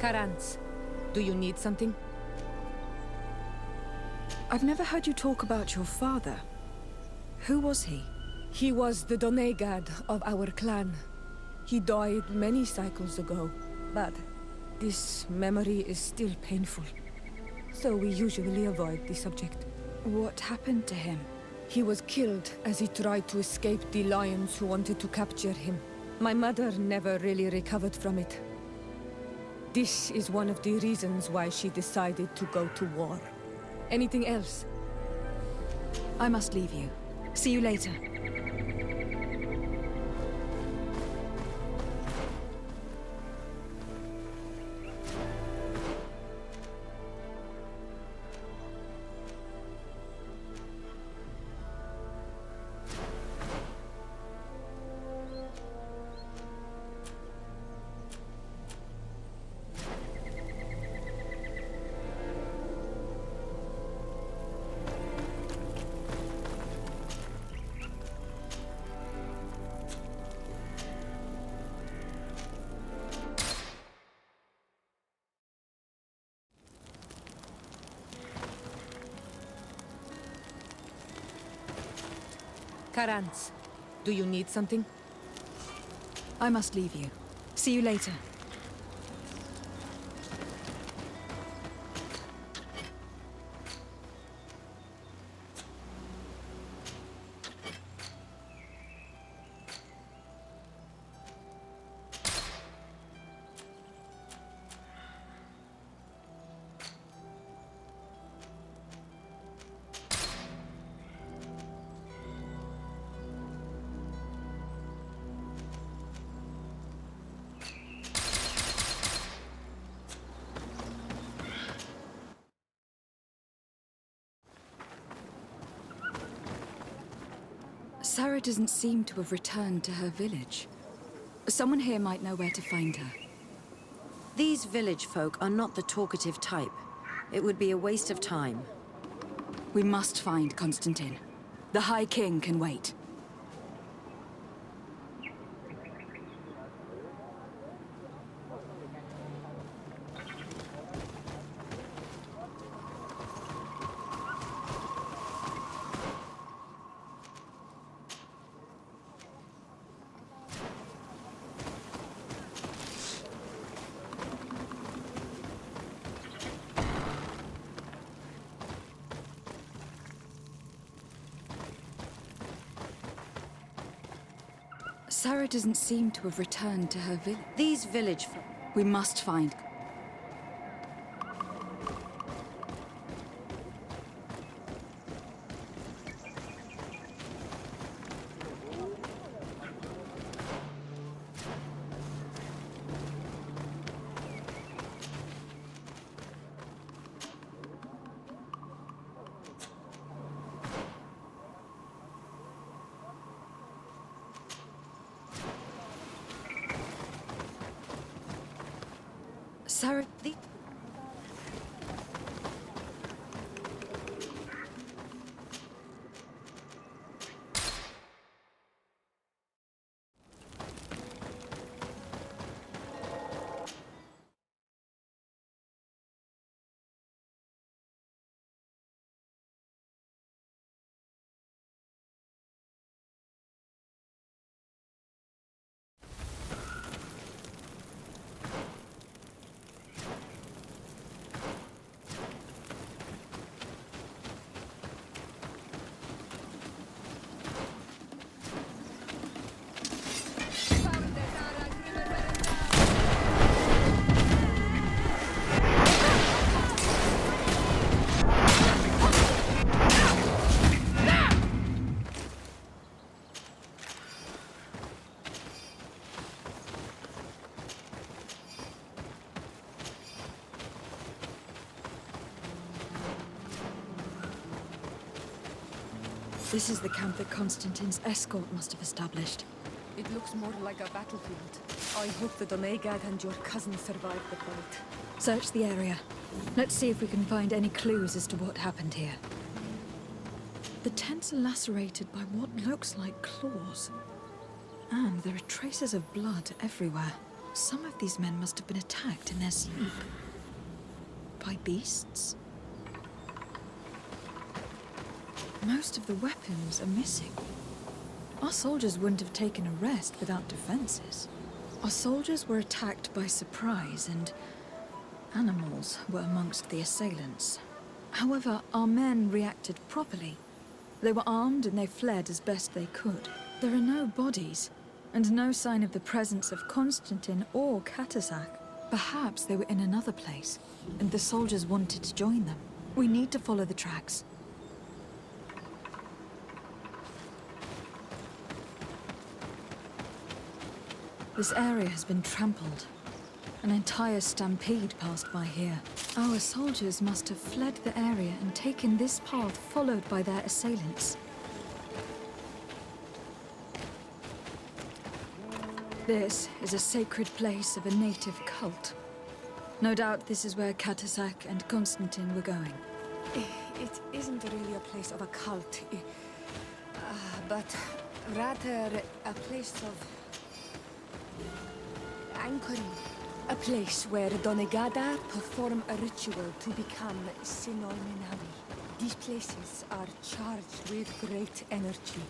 Karans, do you need something? I've never heard you talk about your father. Who was he? He was the Donegad of our clan. He died many cycles ago, but this memory is still painful. So we usually avoid the subject. What happened to him? He was killed as he tried to escape the lions who wanted to capture him. My mother never really recovered from it. This is one of the reasons why she decided to go to war. Anything else? I must leave you. See you later. Karans, do you need something? I must leave you. See you later. Sarah doesn't seem to have returned to her village. Someone here might know where to find her. These village folk are not the talkative type. It would be a waste of time. We must find Constantine. The High King can wait. Sarah doesn't seem to have returned to her village. These village folk... We must find... Sarah... This is the camp that Constantine's escort must have established. It looks more like a battlefield. I hope the Donegad and your cousin survived the fight. Search the area. Let's see if we can find any clues as to what happened here. The tents are lacerated by what looks like claws. And there are traces of blood everywhere. Some of these men must have been attacked in their sleep. By beasts? Most of the weapons are missing. Our soldiers wouldn't have taken a rest without defenses. Our soldiers were attacked by surprise, and animals were amongst the assailants. However, our men reacted properly. They were armed and they fled as best they could. There are no bodies, and no sign of the presence of Constantine or Katasak. Perhaps they were in another place, and the soldiers wanted to join them. We need to follow the tracks. This area has been trampled. An entire stampede passed by here. Our soldiers must have fled the area and taken this path followed by their assailants. This is a sacred place of a native cult. No doubt this is where Katasak and Constantine were going. It isn't really a place of a cult, but rather a place of anchoring. A place where Donegada perform a ritual to become Sinolminawi. These places are charged with great energy.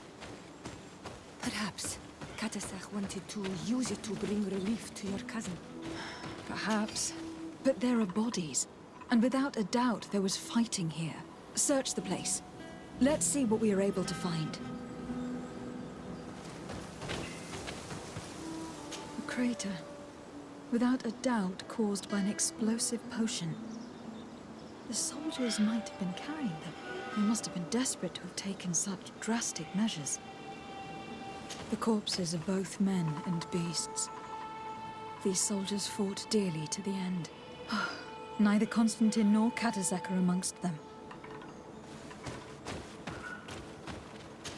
Perhaps Katasak wanted to use it to bring relief to your cousin. Perhaps. But there are bodies. And without a doubt, there was fighting here. Search the place. Let's see what we are able to find. A crater. Without a doubt caused by an explosive potion. The soldiers might have been carrying them. They must have been desperate to have taken such drastic measures. The corpses of both men and beasts. These soldiers fought dearly to the end. Neither Constantine nor Katasak are amongst them.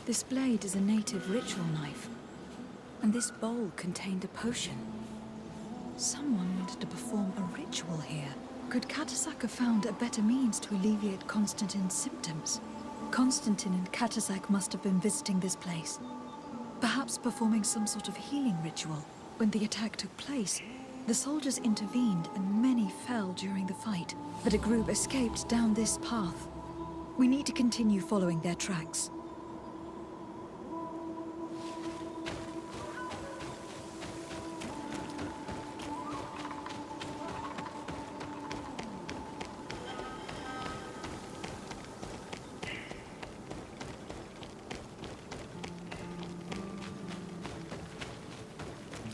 This blade is a native ritual knife. And this bowl contained a potion. Someone wanted to perform a ritual here. Could Katasak have found a better means to alleviate Constantine's symptoms? Constantine and Katasak must have been visiting this place. Perhaps performing some sort of healing ritual. When the attack took place, the soldiers intervened and many fell during the fight. But a group escaped down this path. We need to continue following their tracks.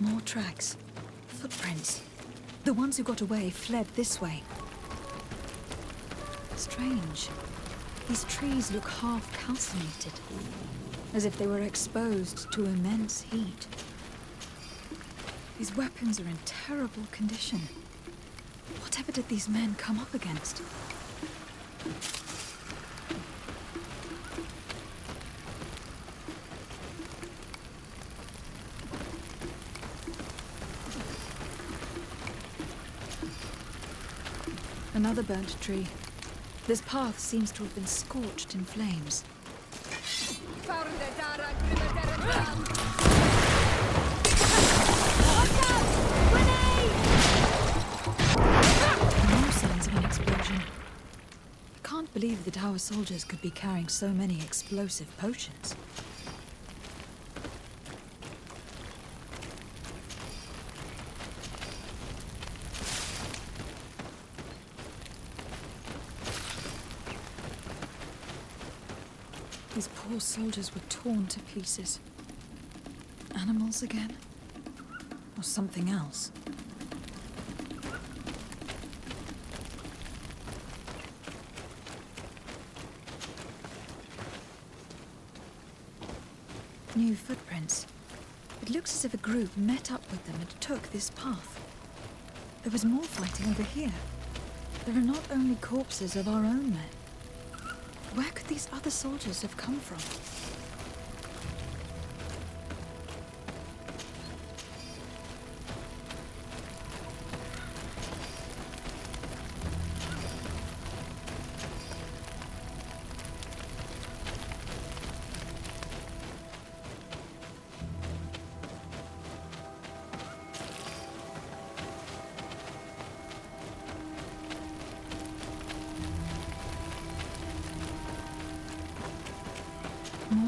More tracks. Footprints. The ones who got away fled this way. Strange. These trees look half calcinated, as if they were exposed to immense heat. These weapons are in terrible condition. Whatever did these men come up against? Another burnt tree. This path seems to have been scorched in flames. No signs of an explosion. I can't believe that our soldiers could be carrying so many explosive potions. These poor soldiers were torn to pieces. Animals again? Or something else? New footprints. It looks as if a group met up with them and took this path. There was more fighting over here. There are not only corpses of our own men. Where could these other soldiers have come from?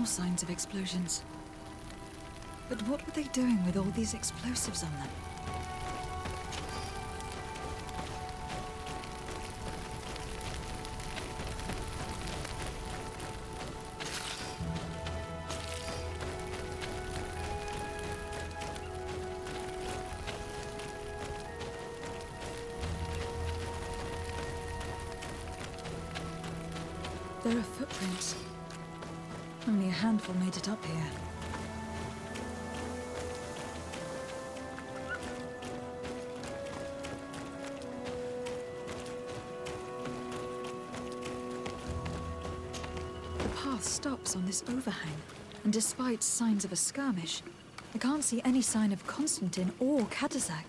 more signs of explosions. But what were they doing with all these explosives on them? There are footprints. Only a handful made it up here. The path stops on this overhang, and despite signs of a skirmish, I can't see any sign of Constantine or Katasak.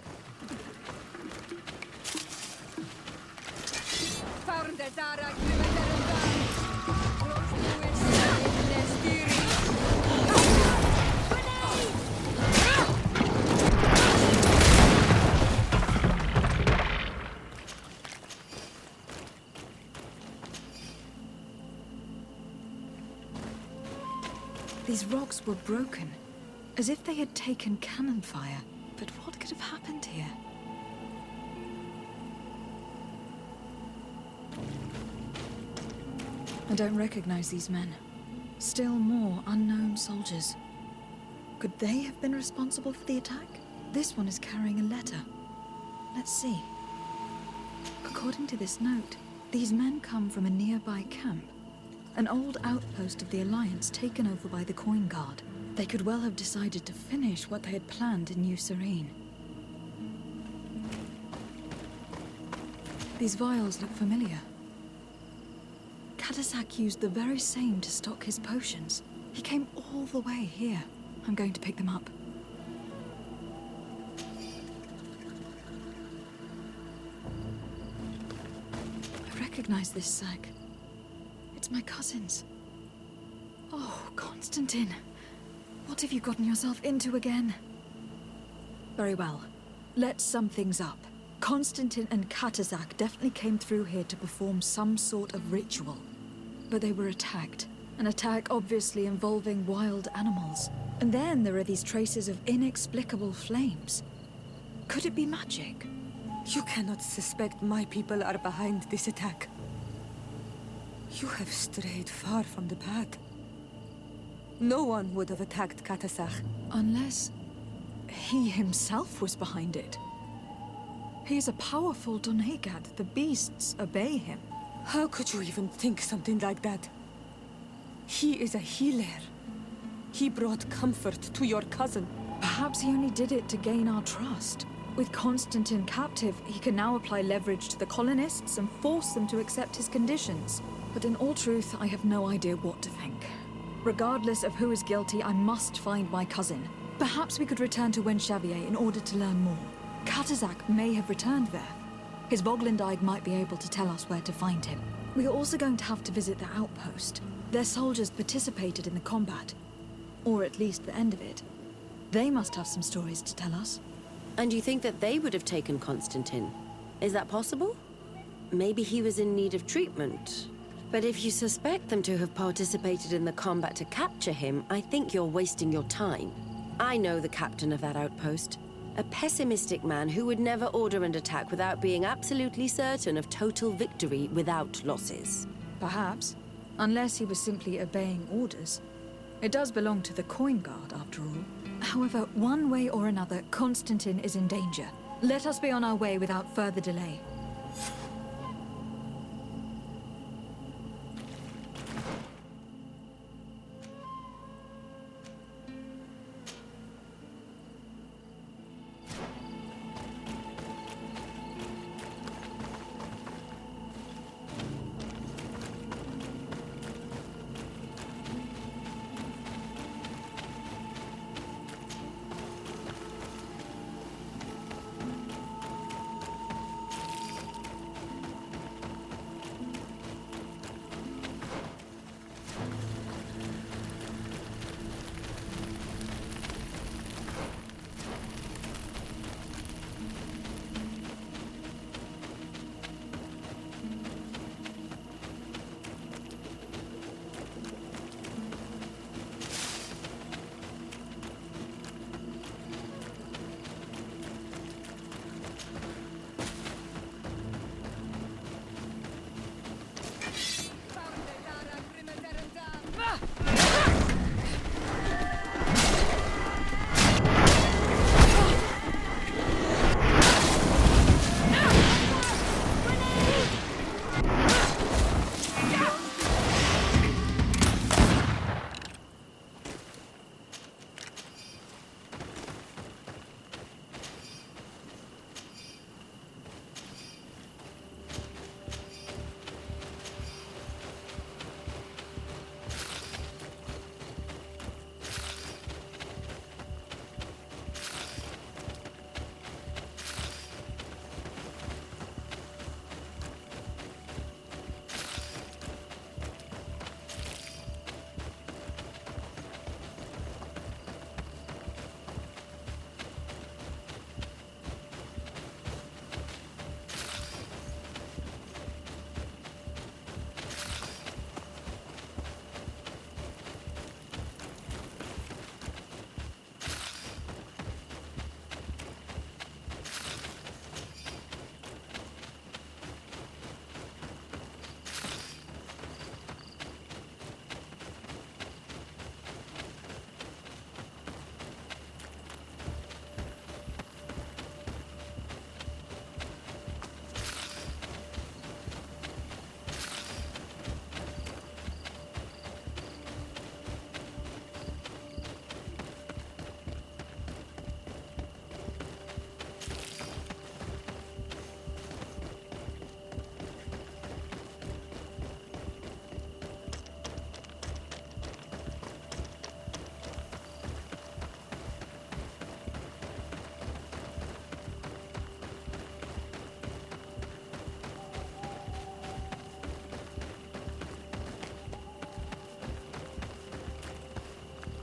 These rocks were broken, as if they had taken cannon fire. But what could have happened here? I don't recognize these men. Still more unknown soldiers. Could they have been responsible for the attack? This one is carrying a letter. Let's see. According to this note, these men come from a nearby camp. An old outpost of the Alliance taken over by the Coin Guard. They could well have decided to finish what they had planned in New Serene. These vials look familiar. Katasak used the very same to stock his potions. He came all the way here. I'm going to pick them up. I recognize this sack. It's my cousin's. Oh, Constantine. What have you gotten yourself into again? Very well. Let's sum things up. Constantine and Katasak definitely came through here to perform some sort of ritual. But they were attacked. An attack obviously involving wild animals. And then there are these traces of inexplicable flames. Could it be magic? You cannot suspect my people are behind this attack. You have strayed far from the path. No one would have attacked Katasak. Unless he himself was behind it. He is a powerful Donegad. The beasts obey him. How could you even think something like that? He is a healer. He brought comfort to your cousin. Perhaps he only did it to gain our trust. With Constantine captive, he can now apply leverage to the colonists and force them to accept his conditions. But in all truth, I have no idea what to think. Regardless of who is guilty, I must find my cousin. Perhaps we could return to Wenxavier in order to learn more. Katasak may have returned there. His Voglindaig might be able to tell us where to find him. We are also going to have to visit the outpost. Their soldiers participated in the combat. Or at least the end of it. They must have some stories to tell us. And you think that they would have taken Constantine? Is that possible? Maybe he was in need of treatment. But if you suspect them to have participated in the combat to capture him, I think you're wasting your time. I know the captain of that outpost. A pessimistic man who would never order an attack without being absolutely certain of total victory without losses. Perhaps. Unless he was simply obeying orders. It does belong to the Coin Guard, after all. However, one way or another, Constantine is in danger. Let us be on our way without further delay.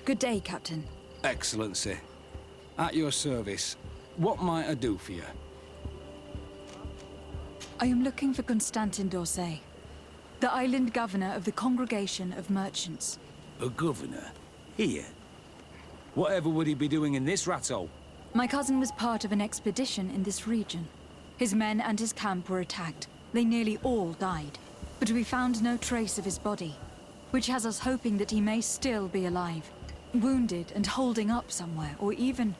Good day, Captain. Excellency. At your service. What might I do for you? I am looking for Constantin d'Orsay, the island governor of the Congregation of Merchants. A governor? Here? Whatever would he be doing in this rat hole? My cousin was part of an expedition in this region. His men and his camp were attacked. They nearly all died. But we found no trace of his body, which has us hoping that he may still be alive, wounded and holding up somewhere, or even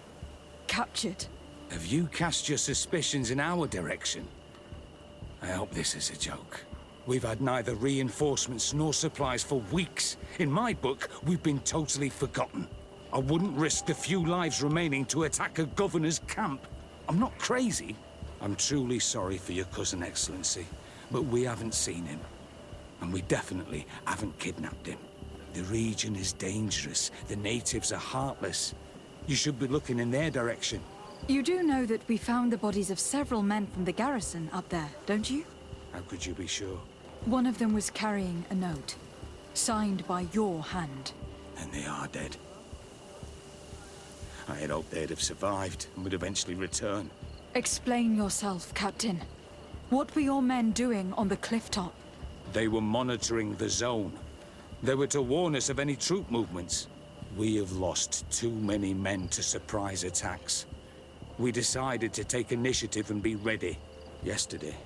captured. Have you cast your suspicions in our direction? I hope this is a joke. We've had neither reinforcements nor supplies for weeks. In my book, we've been totally forgotten. I wouldn't risk the few lives remaining to attack a governor's camp. I'm not crazy. I'm truly sorry for your cousin, Excellency, but we haven't seen him. And we definitely haven't kidnapped him. The region is dangerous. The natives are heartless. You should be looking in their direction. You do know that we found the bodies of several men from the garrison up there, don't you? How could you be sure? One of them was carrying a note, signed by your hand. And they are dead. I had hoped they'd have survived and would eventually return. Explain yourself, Captain. What were your men doing on the cliff top? They were monitoring the zone. They were to warn us of any troop movements. We have lost too many men to surprise attacks. We decided to take initiative and be ready. Yesterday,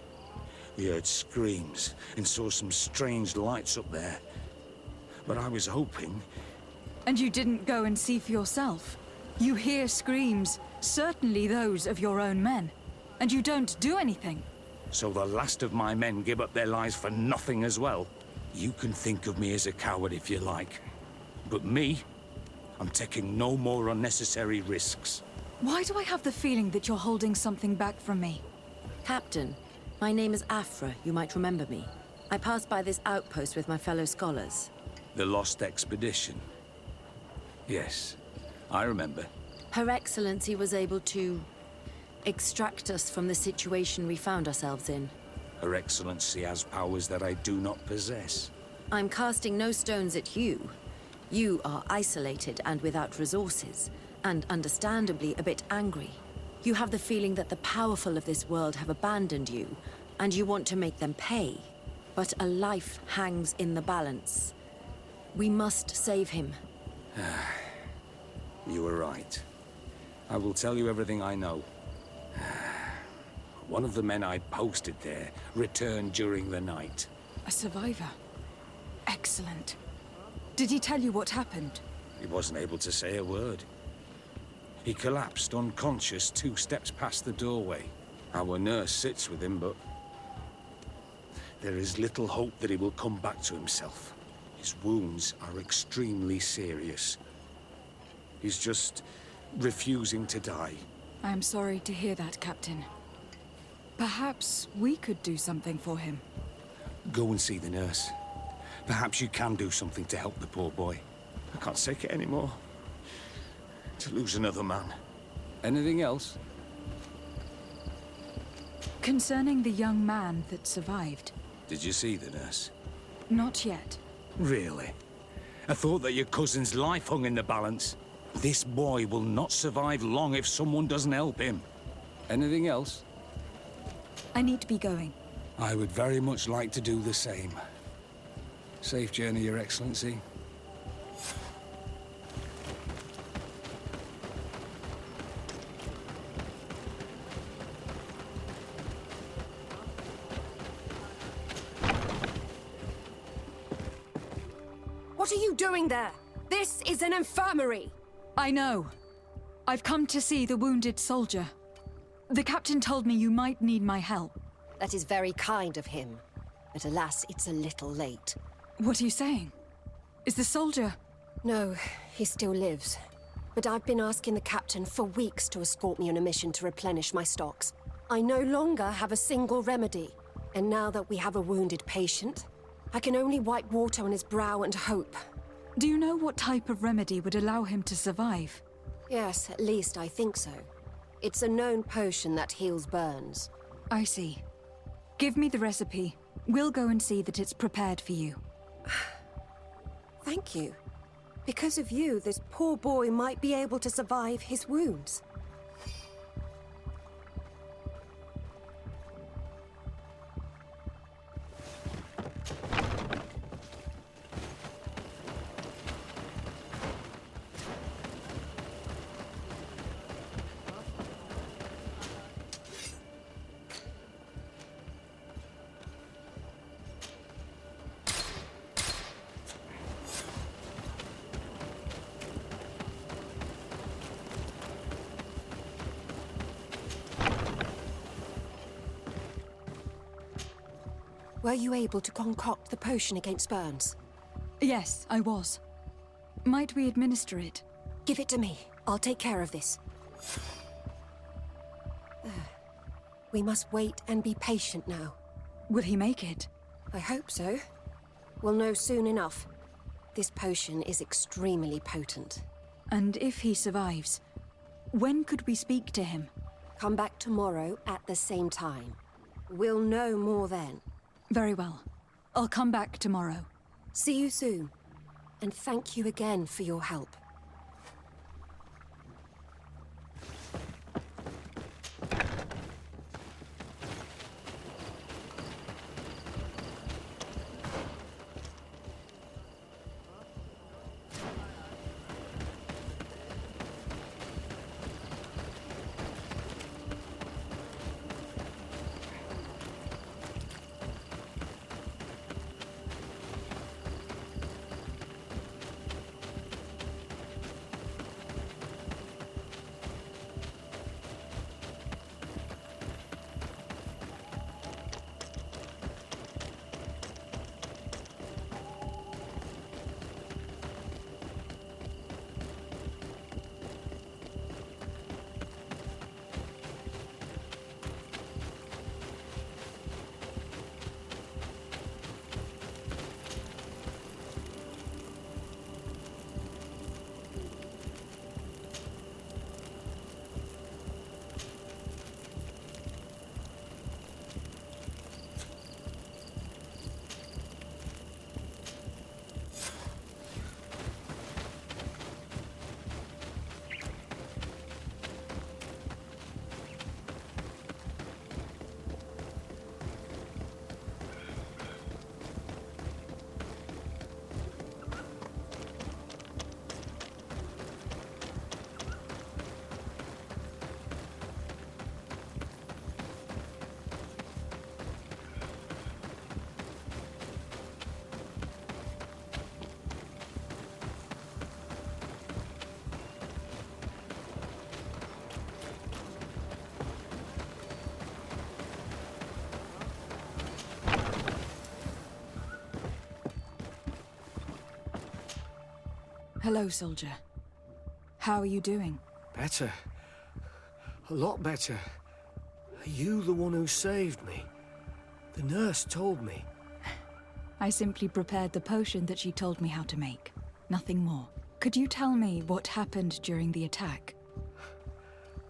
we heard screams and saw some strange lights up there. But I was hoping... And you didn't go and see for yourself? You hear screams, certainly those of your own men, and you don't do anything. So the last of my men give up their lives for nothing as well? You can think of me as a coward if you like. But me, I'm taking no more unnecessary risks. Why do I have the feeling that you're holding something back from me? Captain, my name is Afra. You might remember me. I passed by this outpost with my fellow scholars. The Lost Expedition. Yes, I remember. Her Excellency was able to extract us from the situation we found ourselves in. Her Excellency has powers that I do not possess. I'm casting no stones at you. You are isolated and without resources, and understandably a bit angry. You have the feeling that the powerful of this world have abandoned you, and you want to make them pay. But a life hangs in the balance. We must save him. You were right. I will tell you everything I know. One of the men I posted there returned during the night. A survivor. Excellent. Did he tell you what happened? He wasn't able to say a word. He collapsed unconscious 2 steps past the doorway. Our nurse sits with him, but there is little hope that he will come back to himself. His wounds are extremely serious. He's just refusing to die. I am sorry to hear that, Captain. Perhaps we could do something for him. Go and see the nurse. Perhaps you can do something to help the poor boy. I can't take it anymore. To lose another man. Anything else? Concerning the young man that survived. Did you see the nurse? Not yet. Really? I thought that your cousin's life hung in the balance. This boy will not survive long if someone doesn't help him. Anything else? I need to be going. I would very much like to do the same. Safe journey, Your Excellency. What are you doing there? This is an infirmary! I know. I've come to see the wounded soldier. The captain told me you might need my help. That is very kind of him. But alas, it's a little late. What are you saying? Is the soldier... No, he still lives. But I've been asking the captain for weeks to escort me on a mission to replenish my stocks. I no longer have a single remedy. And now that we have a wounded patient, I can only wipe water on his brow and hope. Do you know what type of remedy would allow him to survive? Yes, at least I think so. It's a known potion that heals burns. I see. Give me the recipe. We'll go and see that it's prepared for you. Thank you. Because of you, this poor boy might be able to survive his wounds. Were you able to concoct the potion against burns? Yes, I was. Might we administer it? Give it to me. I'll take care of this. We must wait and be patient now. Will he make it? I hope so. We'll know soon enough. This potion is extremely potent. And if he survives, when could we speak to him? Come back tomorrow at the same time. We'll know more then. Very well. I'll come back tomorrow. See you soon. And thank you again for your help. Hello, soldier. How are you doing? Better. A lot better. Are you the one who saved me? The nurse told me. I simply prepared the potion that she told me how to make. Nothing more. Could you tell me what happened during the attack?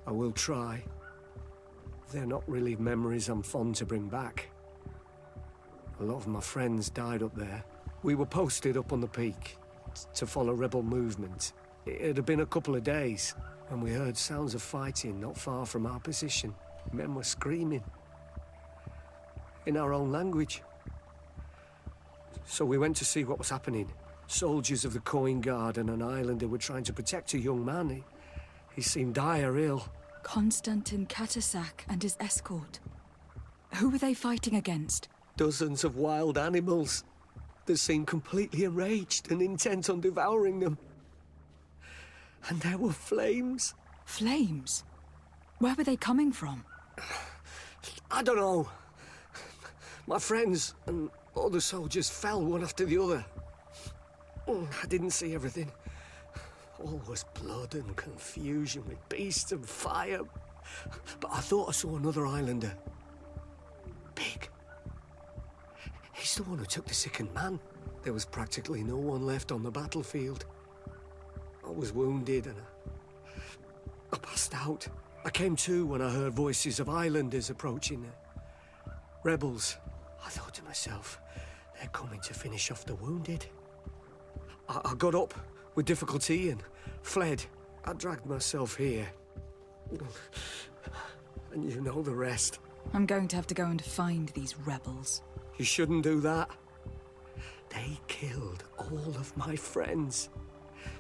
I will try. They're not really memories I'm fond to bring back. A lot of my friends died up there. We were posted up on the peak to follow rebel movement. It had been a couple of days when we heard sounds of fighting not far from our position. Men were screaming in our own language. So we went to see what was happening. Soldiers of the Coin Guard and an islander were trying to protect a young man. He seemed dire ill. Konstantin Katasak and his escort. Who were they fighting against? Dozens of wild animals. They seemed completely enraged and intent on devouring them. And there were flames. Flames? Where were they coming from? I don't know. My friends and other soldiers fell one after the other. I didn't see everything. All was blood and confusion with beasts and fire. But I thought I saw another islander. Big. He's the one who took the sickened man. There was practically no one left on the battlefield. I was wounded and I passed out. I came to when I heard voices of islanders approaching. Rebels. I thought to myself, they're coming to finish off the wounded. I got up, with difficulty and fled. I dragged myself here. And you know the rest. I'm going to have to go and find these rebels. You shouldn't do that. They killed all of my friends.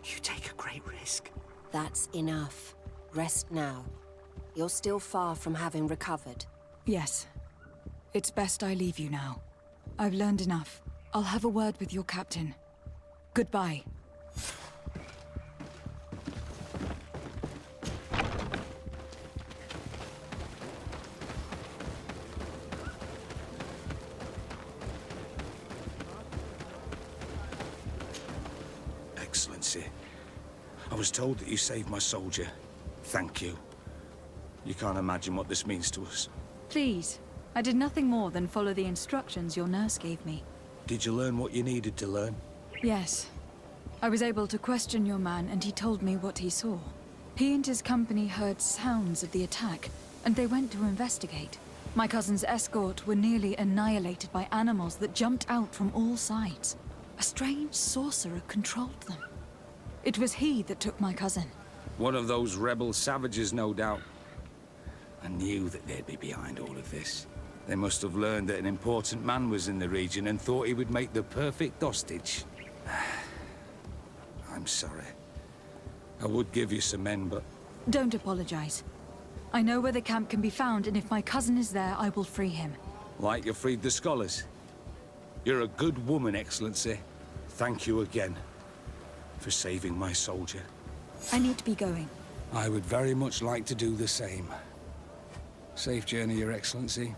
You take a great risk. That's enough. Rest now. You're still far from having recovered. Yes. It's best I leave you now. I've learned enough. I'll have a word with your captain. Goodbye. Excellency, I was told that you saved my soldier. Thank you. You can't imagine what this means to us. Please. I did nothing more than follow the instructions your nurse gave me. Did you learn what you needed to learn? Yes. I was able to question your man, and he told me what he saw. He and his company heard sounds of the attack, and they went to investigate. My cousin's escort were nearly annihilated by animals that jumped out from all sides. A strange sorcerer controlled them. It was he that took my cousin. One of those rebel savages, no doubt. I knew that they'd be behind all of this. They must have learned that an important man was in the region and thought he would make the perfect hostage. I'm sorry. I would give you some men, but... Don't apologize. I know where the camp can be found, and if my cousin is there, I will free him. Like you freed the scholars. You're a good woman, Excellency. Thank you again for saving my soldier. I need to be going. I would very much like to do the same. Safe journey, Your Excellency.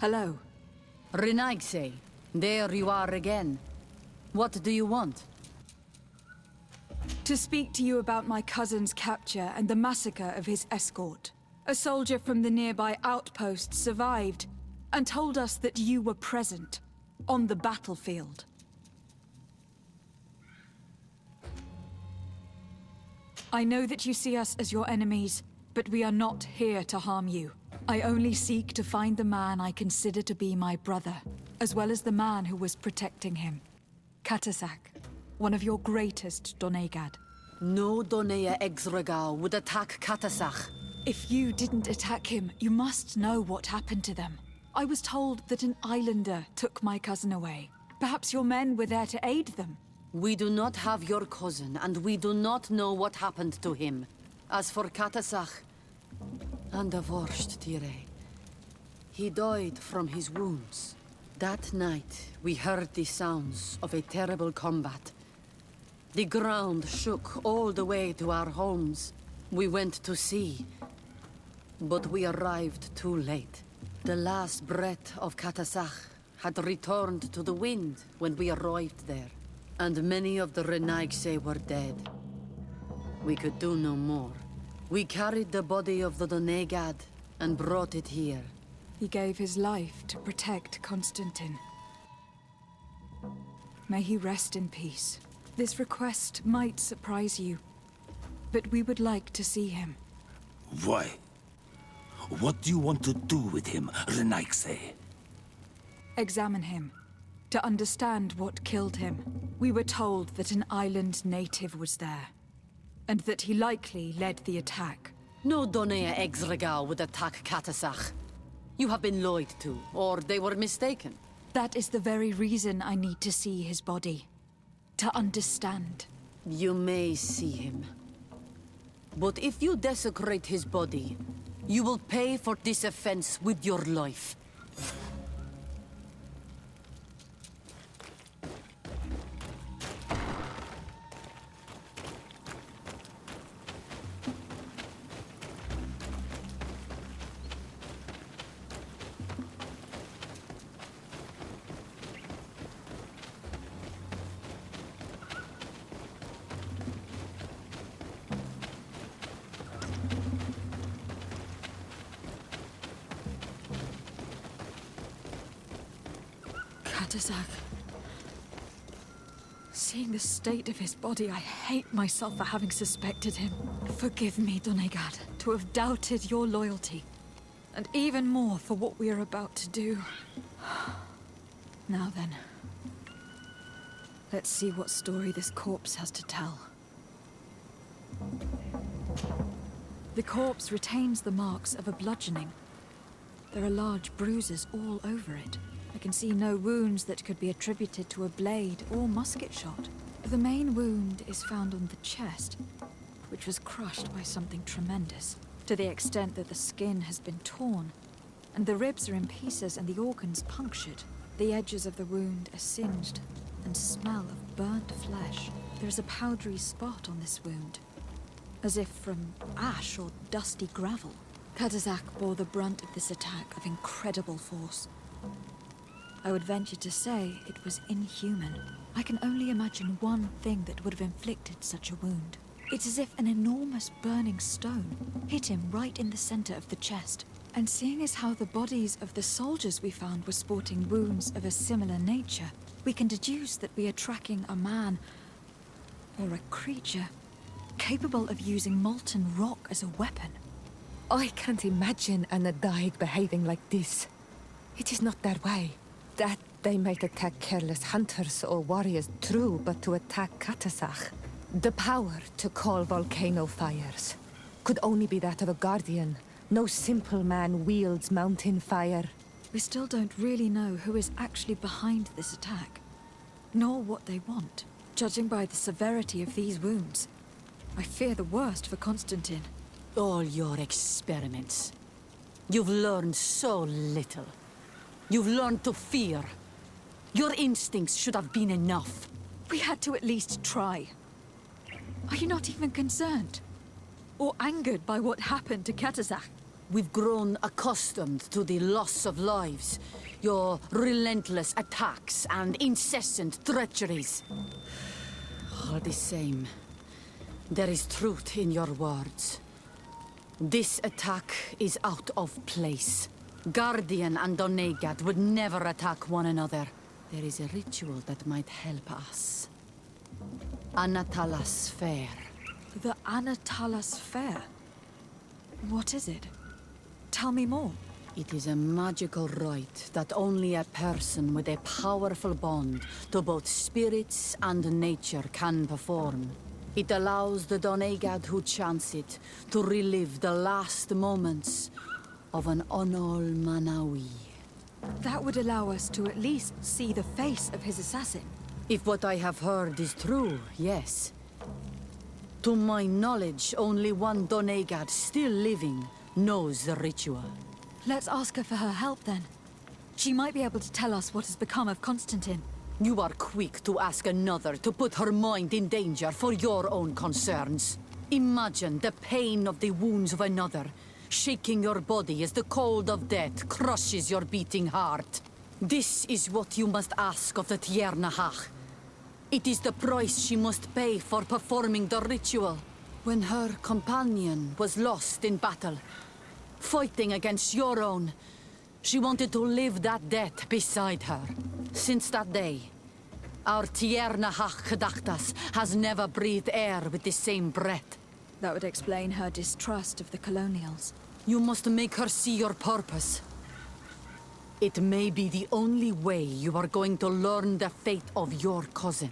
Hello. Renaigse, there you are again. What do you want? To speak to you about my cousin's capture and the massacre of his escort. A soldier from the nearby outpost survived and told us that you were present on the battlefield. I know that you see us as your enemies, but we are not here to harm you. I only seek to find the man I consider to be my brother, as well as the man who was protecting him. Katasak, one of your greatest Donegad. No Donea Exregal would attack Katasach. If you didn't attack him, you must know what happened to them. I was told that an islander took my cousin away. Perhaps your men were there to aid them. We do not have your cousin, and we do not know what happened to him. As for Katasach, and the worst, Tire, he died from his wounds. That night, we heard the sounds of a terrible combat. The ground shook all the way to our homes. We went to see, but we arrived too late. The last breath of Katasach had returned to the wind when we arrived there, and many of the Renaigse were dead. We could do no more. We carried the body of the Donegad and brought it here. He gave his life to protect Constantine. May he rest in peace. This request might surprise you, but we would like to see him. Why? What do you want to do with him, Renaigse? Examine him, to understand what killed him. We were told that an island native was there, and that he likely led the attack. No Donea Exregal would attack Katasach. You have been lied to, or they were mistaken. That is the very reason I need to see his body. To understand. You may see him. But if you desecrate his body, you will pay for this offense with your life. Katasak. Seeing the state of his body, I hate myself for having suspected him. Forgive me, Donegad, to have doubted your loyalty. And even more for what we are about to do. Now then. Let's see what story this corpse has to tell. The corpse retains the marks of a bludgeoning. There are large bruises all over it. I can see no wounds that could be attributed to a blade or musket shot. The main wound is found on the chest, which was crushed by something tremendous, to the extent that the skin has been torn, and the ribs are in pieces and the organs punctured. The edges of the wound are singed and smell of burnt flesh. There is a powdery spot on this wound, as if from ash or dusty gravel. Katasak bore the brunt of this attack of incredible force. I would venture to say it was inhuman. I can only imagine one thing that would have inflicted such a wound. It's as if an enormous burning stone hit him right in the center of the chest. And seeing as how the bodies of the soldiers we found were sporting wounds of a similar nature, we can deduce that we are tracking a man or a creature capable of using molten rock as a weapon. I can't imagine an Adaig behaving like this. It is not their way. That they might attack careless hunters or warriors, true, but to attack Katasach, the power to call volcano fires, could only be that of a guardian. No simple man wields mountain fire. We still don't really know who is actually behind this attack, nor what they want. Judging by the severity of these wounds, I fear the worst for Constantine. All your experiments. You've learned so little. You've learned to fear. Your instincts should have been enough. We had to at least try. Are you not even concerned? Or angered by what happened to Katasak? We've grown accustomed to the loss of lives, your relentless attacks and incessant treacheries. All the same, there is truth in your words. This attack is out of place. Guardian and Donegad would never attack one another. There is a ritual that might help us. Anatalas Fair. The Anatalas Fair? What is it? Tell me more. It is a magical rite that only a person with a powerful bond to both spirits and nature can perform. It allows the Doneigad who chants it to relive the last moments of an Onol Manawi. That would allow us to at least see the face of his assassin. If what I have heard is true, yes. To my knowledge, only one Doneigad still living knows the ritual. Let's ask her for her help then. She might be able to tell us what has become of Constantine. You are quick to ask another to put her mind in danger for your own concerns. Imagine the pain of the wounds of another, shaking your body as the cold of death crushes your beating heart. This is what you must ask of the Tiernahach. It is the price she must pay for performing the ritual. When her companion was lost in battle, fighting against your own, she wanted to live that death beside her. Since that day, our Tiernahach Kadaktas has never breathed air with the same breath. That would explain her distrust of the colonials. You must make her see your purpose. It may be the only way you are going to learn the fate of your cousin.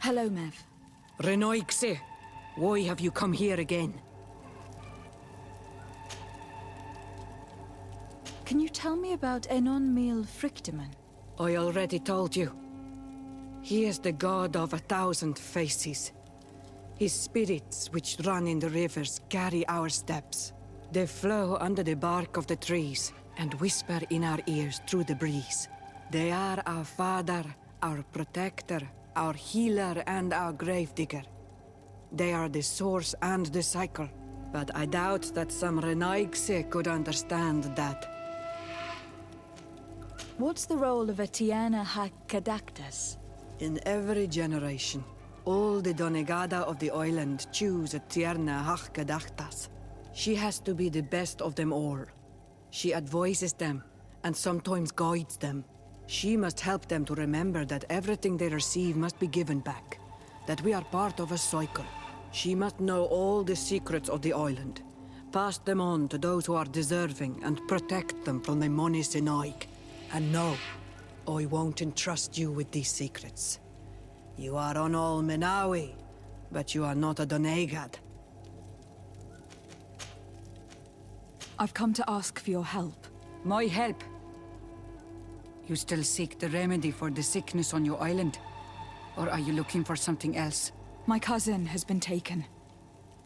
Hello, Mev. Renoixe, why have you come here again? Can you tell me about Enon Mil Frichteman? I already told you. He is the god of 1,000 faces. His spirits, which run in the rivers, carry our steps. They flow under the bark of the trees and whisper in our ears through the breeze. They are our father, our protector, our healer and our gravedigger. They are the source and the cycle, but I doubt that some Renaigse could understand that. What's the role of a Tiana Hakadaktas? In every generation, all the Donegada of the island choose a Tierna Hakadaktas. She has to be the best of them all. She advises them, and sometimes guides them. She must help them to remember that everything they receive must be given back, that we are part of a cycle. She must know all the secrets of the island, pass them on to those who are deserving, and protect them from the Moni Sinaig. And no, I won't entrust you with these secrets. You are Onol Menawi, but you are not a Doneigad. I've come to ask for your help. My help? You still seek the remedy for the sickness on your island? Or are you looking for something else? My cousin has been taken,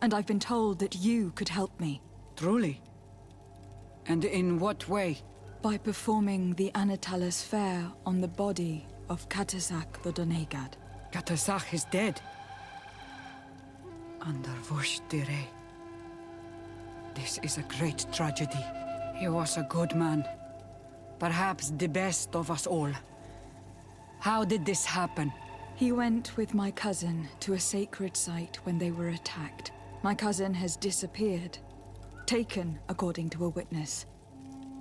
and I've been told that you could help me. Truly? And in what way? By performing the Anatalas fair on the body of Katasak the Donegad. Katasak is dead. Under Voshtire. This is a great tragedy. He was a good man. Perhaps the best of us all. How did this happen? He went with my cousin to a sacred site when they were attacked. My cousin has disappeared. Taken, according to a witness.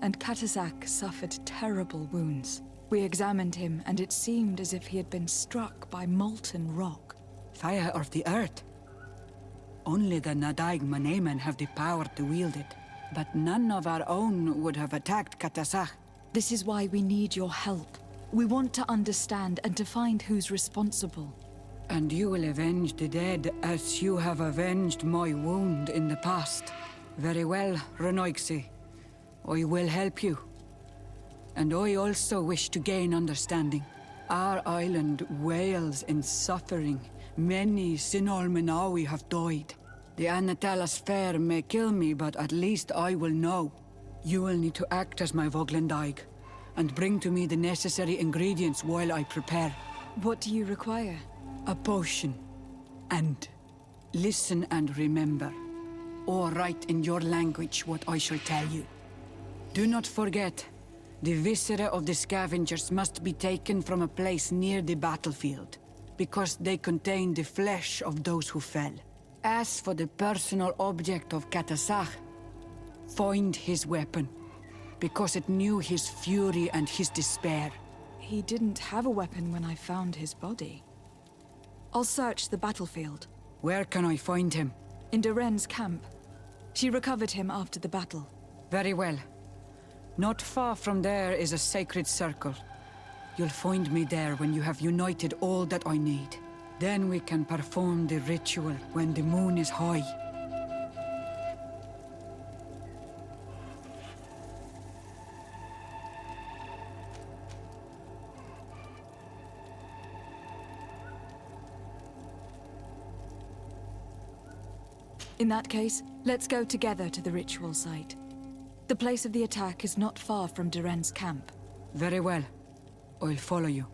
And Katasak suffered terrible wounds. We examined him, and it seemed as if he had been struck by molten rock. Fire of the earth? Only the Nadaig Manemen have the power to wield it. But none of our own would have attacked Katasak. This is why we need your help. We want to understand and to find who's responsible. And you will avenge the dead as you have avenged my wound in the past. Very well, Renoixi. I will help you. And I also wish to gain understanding. Our island wails in suffering. Many Sinol Menawi have died. The Anatalas fair may kill me, but at least I will know. You will need to act as my Voglendaig, and bring to me the necessary ingredients while I prepare. What do you require? A potion. And listen and remember, or write in your language what I shall tell you. Do not forget, the viscera of the scavengers must be taken from a place near the battlefield, because they contain the flesh of those who fell. As for the personal object of Katasak, find his weapon, because it knew his fury and his despair. He didn't have a weapon when I found his body. I'll search the battlefield. Where can I find him? In Duren's camp. She recovered him after the battle. Very well. Not far from there is a sacred circle. You'll find me there when you have united all that I need. Then we can perform the ritual when the moon is high. In that case, let's go together to the ritual site. The place of the attack is not far from Duren's camp. Very well. I'll follow you.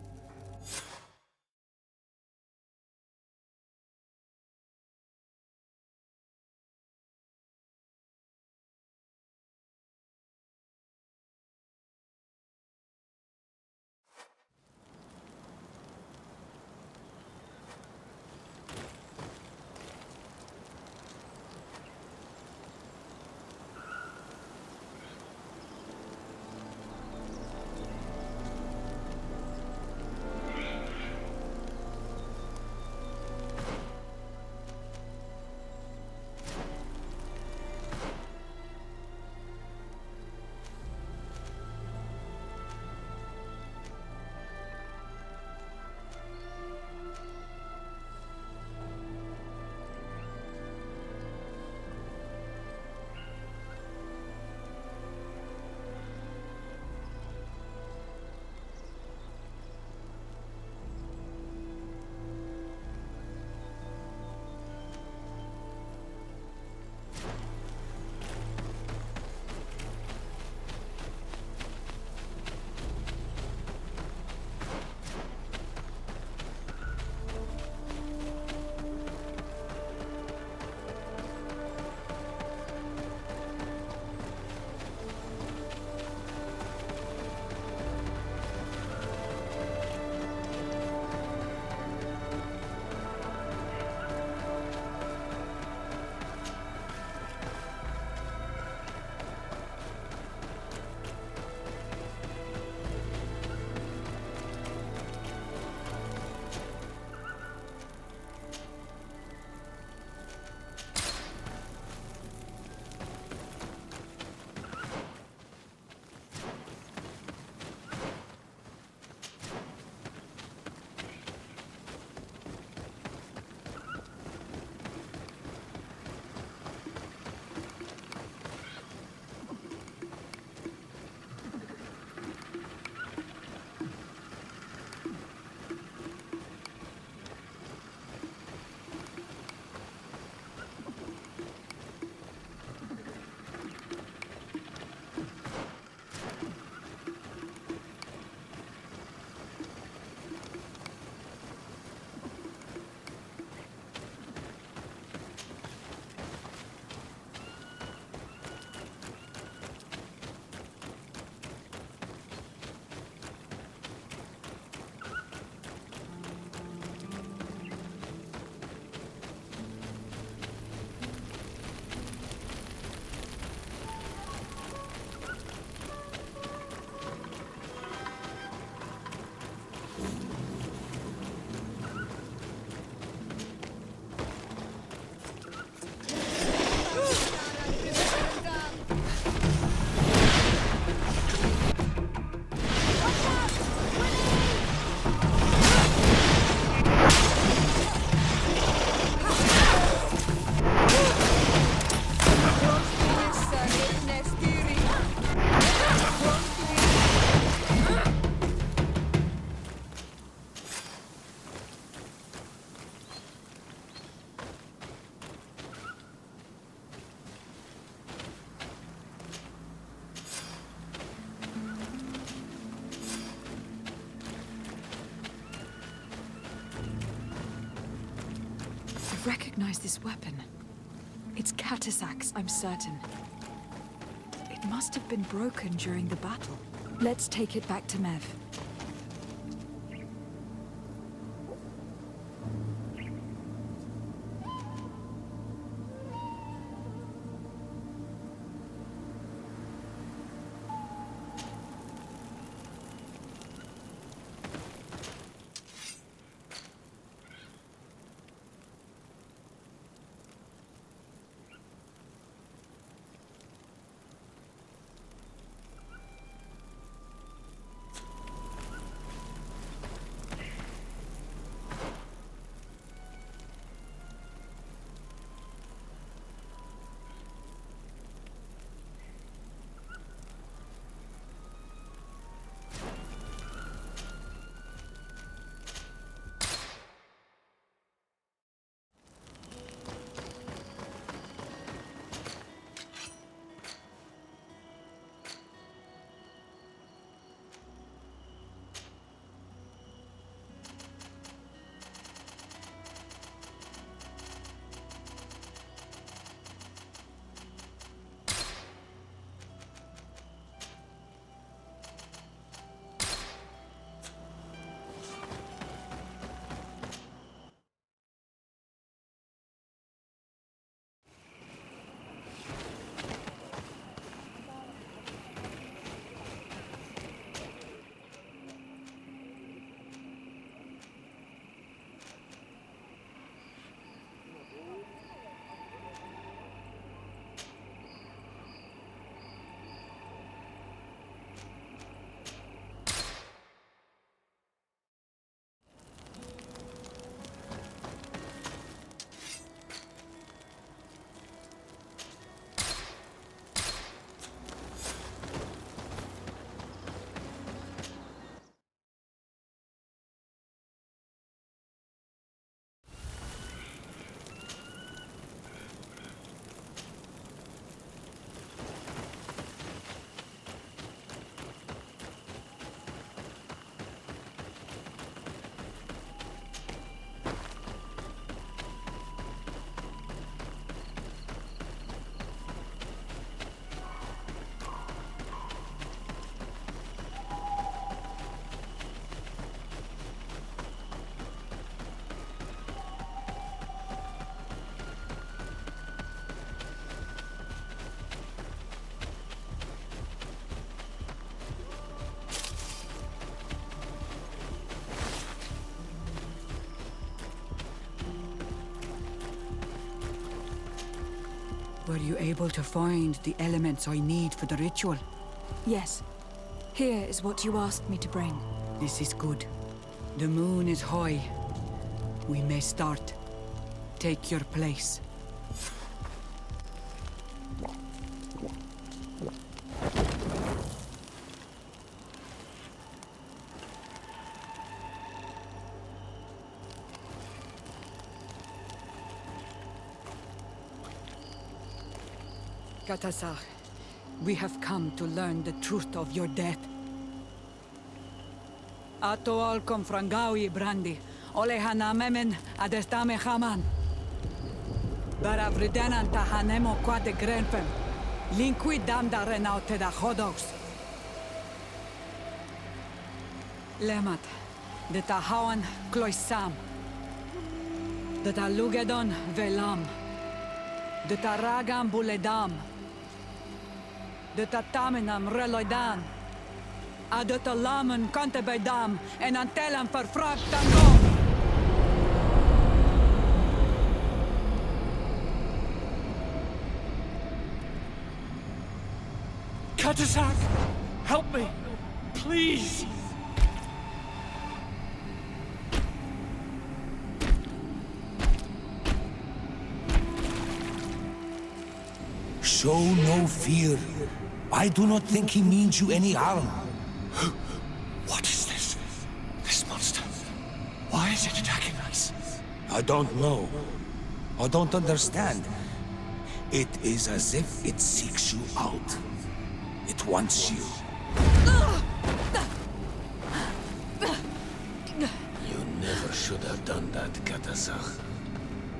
recognize this weapon. It's Catasac's, I'm certain. It must have been broken during the battle. Let's take it back to Mev. Were you able to find the elements I need for the ritual? Yes. Here is what you asked me to bring. This is good. The moon is high. We may start. Take your place. Katasar, we have come to learn the truth of your death. Ato al confrangawi brandi, olehana memen adestame haman. Baravridenan tahanemo quade grenfem, linqui damda renaute da hodox. Lemat, de tahawan kloisam, de talugedon velam, de taragam buledam, de tatamenam reloidan, a de talamen kantebedam en antelam verfragtangom. Katasak, help me, please. Show no fear. I do not think he means you any harm. What is this? This monster? Why is it attacking us? I don't know. I don't understand. It is as if it seeks you out. It wants you. You never should have done that, Katasach.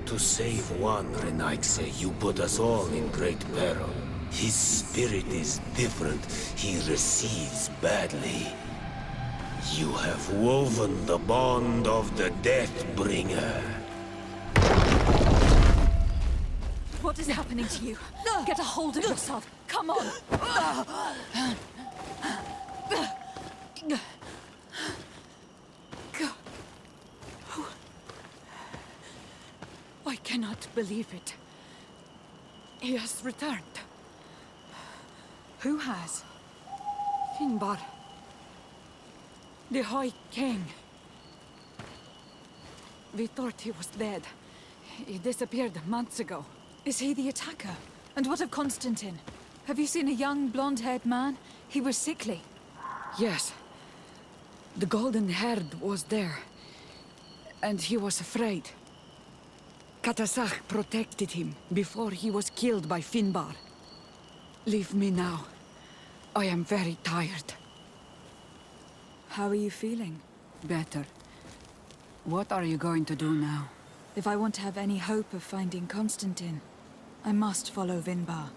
To save one, Renaigse, you put us all in great peril. His spirit is different. He receives badly. You have woven the bond of the Deathbringer. What is happening to you? Get a hold of yourself. Come on. I cannot believe it. He has returned. Who has? Finbar. The High King. We thought he was dead. He disappeared months ago. Is he the attacker? And what of Constantine? Have you seen a young, blonde-haired man? He was sickly. Yes. The golden haired was there. And he was afraid. Katasach protected him before he was killed by Finbar. Leave me now. I am very tired. How are you feeling? Better. What are you going to do now? If I want to have any hope of finding Constantine, I must follow Vinbar.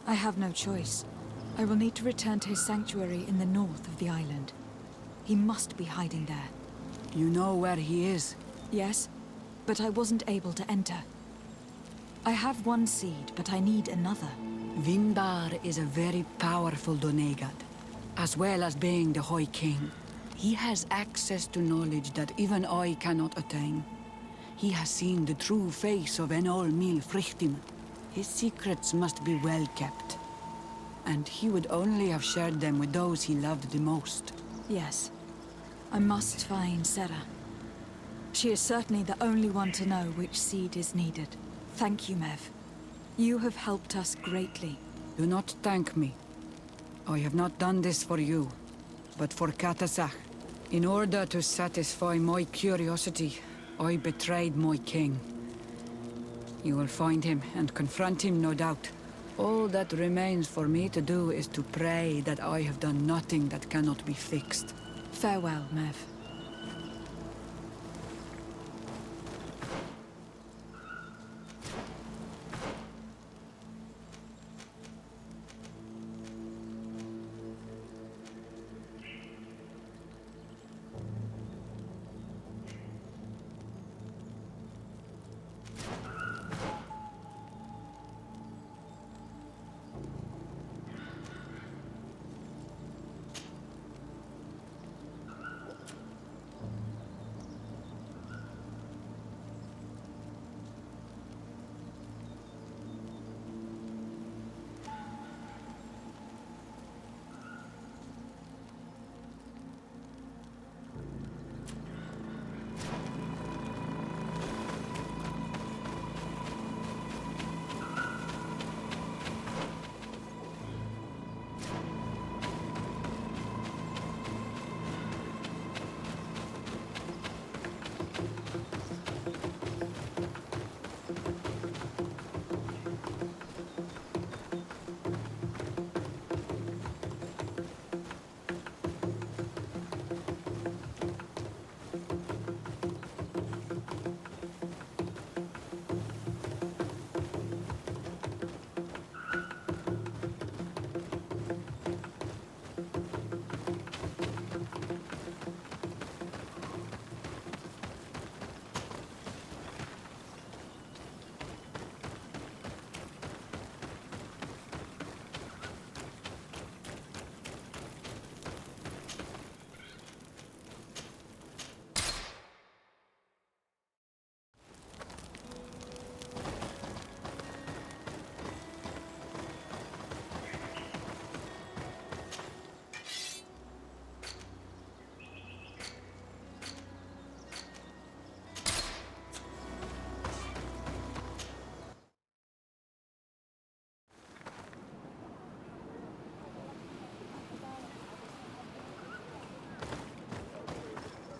I have no choice. I will need to return to his sanctuary in the north of the island. He must be hiding there. You know where he is? Yes, but I wasn't able to enter. I have one seed, but I need another. Vinbar is a very powerful Donegad, as well as being the High King. He has access to knowledge that even I cannot attain. He has seen the true face of Enol Mil Frichtim. His secrets must be well kept. And he would only have shared them with those he loved the most. Yes. I must find Sarah. She is certainly the only one to know which seed is needed. Thank you, Mev. You have helped us greatly. Do not thank me. I have not done this for you, but for Katasach. In order to satisfy my curiosity, I betrayed my king. You will find him and confront him, no doubt. All that remains for me to do is to pray that I have done nothing that cannot be fixed. Farewell, Mev.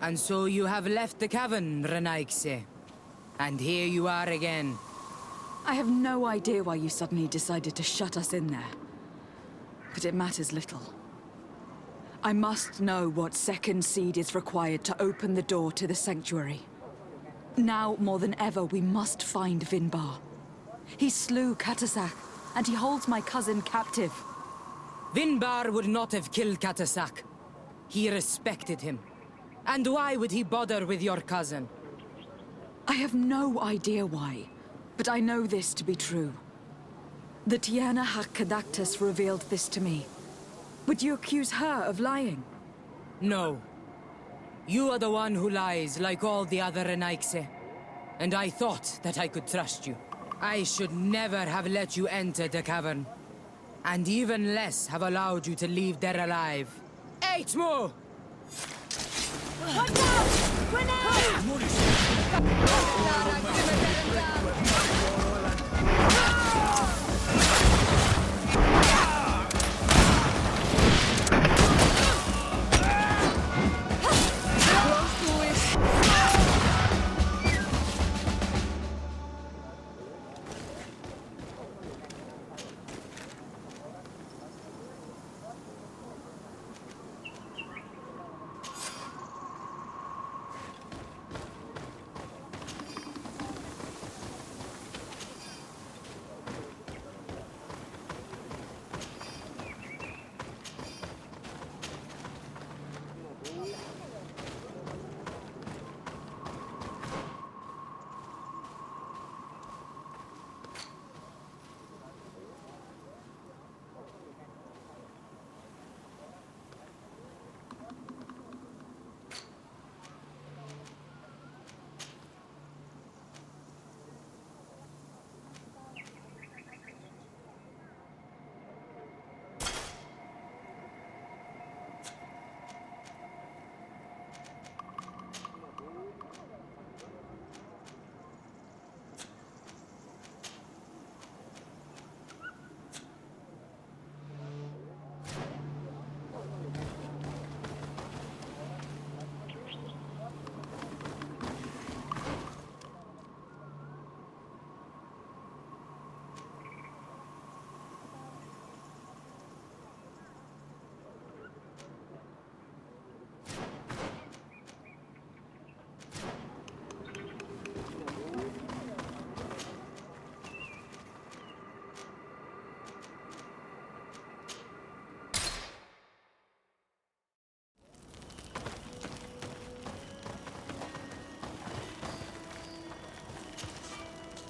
And so you have left the cavern, Renaigse. And here you are again. I have no idea why you suddenly decided to shut us in there. But it matters little. I must know what second seed is required to open the door to the sanctuary. Now, more than ever, we must find Vinbar. He slew Katasach, and he holds my cousin captive. Vinbar would not have killed Katasach. He respected him. And why would he bother with your cousin? I have no idea why, but I know this to be true. The Tierna Hakkadactus revealed this to me. Would you accuse her of lying? No. You are the one who lies like all the other Renaigse. And I thought that I could trust you. I should never have let you enter the cavern. And even less have allowed you to leave there alive. 8 more! Watch out! Grenade!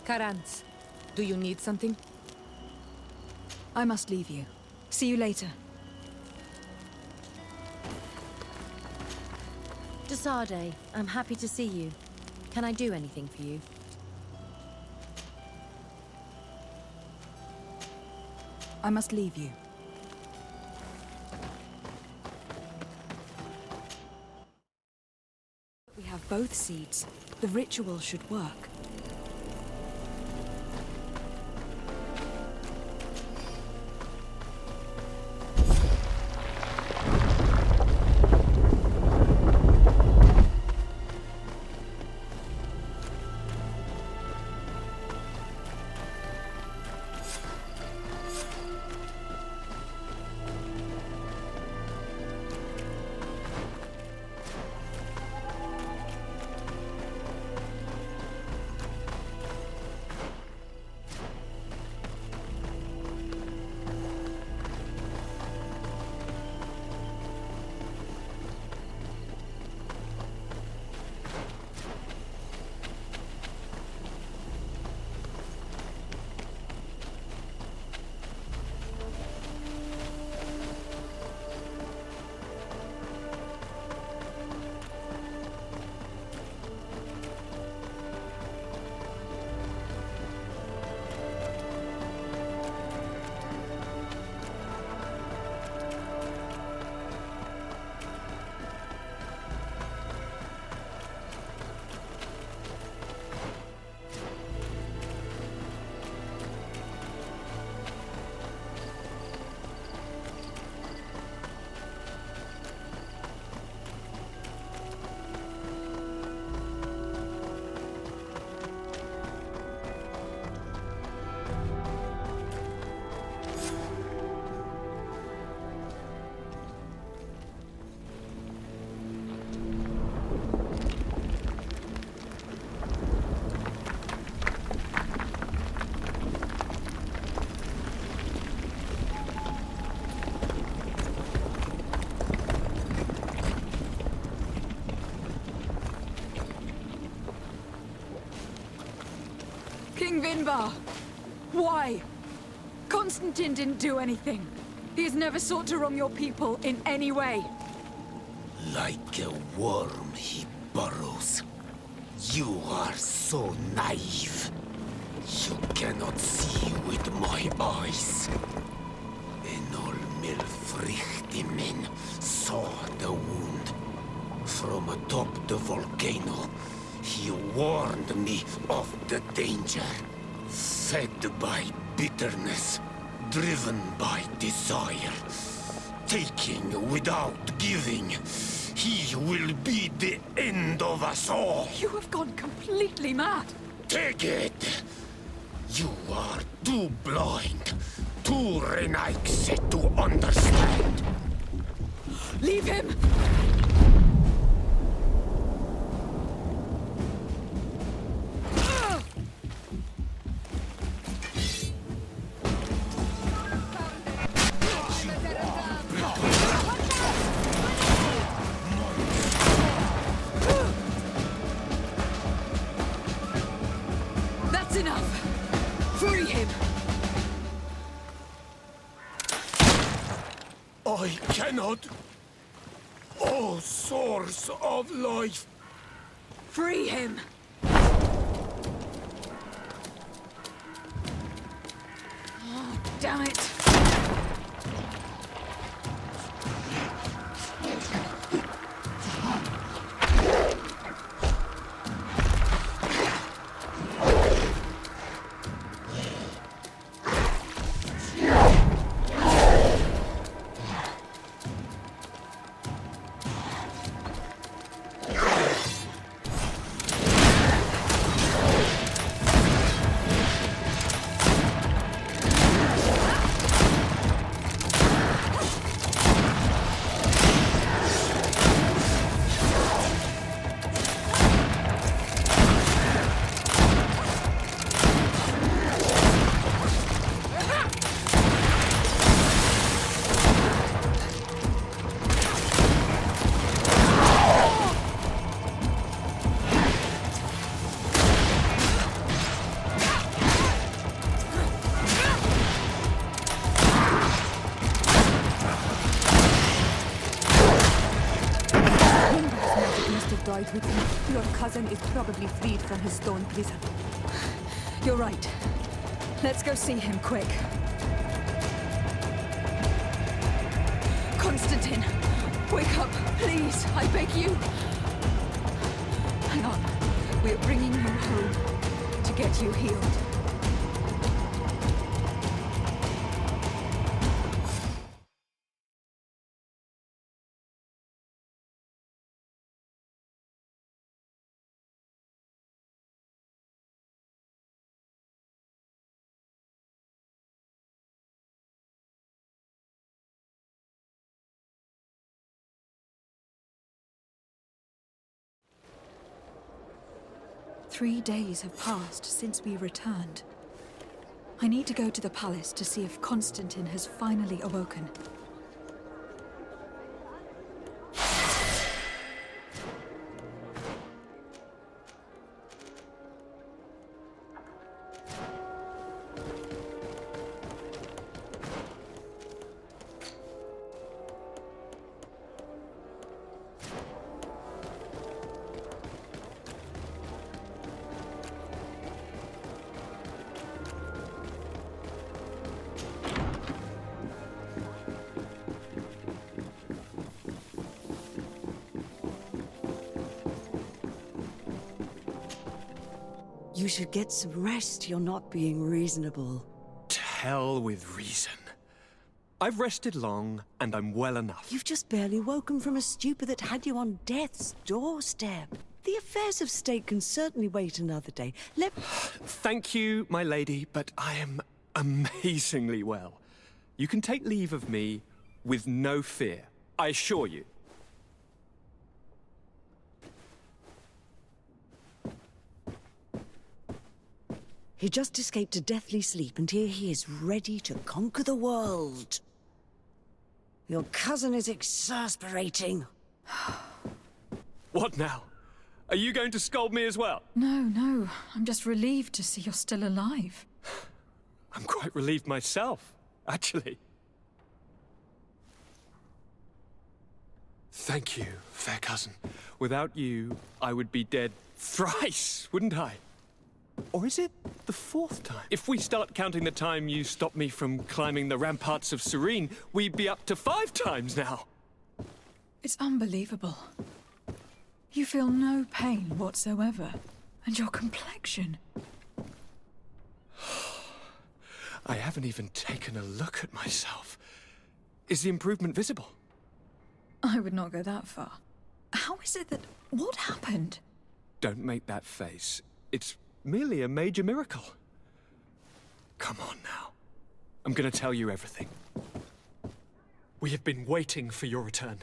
Karans, do you need something? I must leave you. See you later. Desade, I'm happy to see you. Can I do anything for you? I must leave you. We have both seeds. The ritual should work. King Vinbar! Why? Constantine didn't do anything. He has never sought to wrong your people in any way. Like a worm he burrows. You are so naive. You cannot see with my eyes. Enol Milfrichtimin saw the wound. From atop the volcano, he warned me of the danger. Fed by bitterness, driven by desire, taking without giving, he will be the end of us all. You have gone completely mad. Take it! You are too blind, too Renaikse to understand. Leave him! That's enough! Free him! I cannot. O source of life! Free him! Oh, damn it! Died with him. Your cousin is probably freed from his stone prison. You're right. Let's go see him, quick. Constantine! Wake up, please! I beg you! Hang on. We're bringing you home to get you healed. Three days have passed since we returned. I need to go to the palace to see if Constantine has finally awoken. You should get some rest. You're not being reasonable. To hell with reason. I've rested long, and I'm well enough. You've just barely woken from a stupor that had you on death's doorstep. The affairs of state can certainly wait another day. Thank you, my lady, but I am amazingly well. You can take leave of me with no fear, I assure you. He just escaped a deathly sleep, and here he is, ready to conquer the world. Your cousin is exasperating. What now? Are you going to scold me as well? No. I'm just relieved to see you're still alive. I'm quite relieved myself, actually. Thank you, fair cousin. Without you, I would be dead thrice, wouldn't I? Or is it the 4th time? If we start counting the time you stopped me from climbing the ramparts of Serene, we'd be up to 5 times now. It's unbelievable. You feel no pain whatsoever. And your complexion. I haven't even taken a look at myself. Is the improvement visible? I would not go that far. How is it that... What happened? Don't make that face. It's merely a major miracle. Come on now. I'm gonna tell you everything. We have been waiting for your return.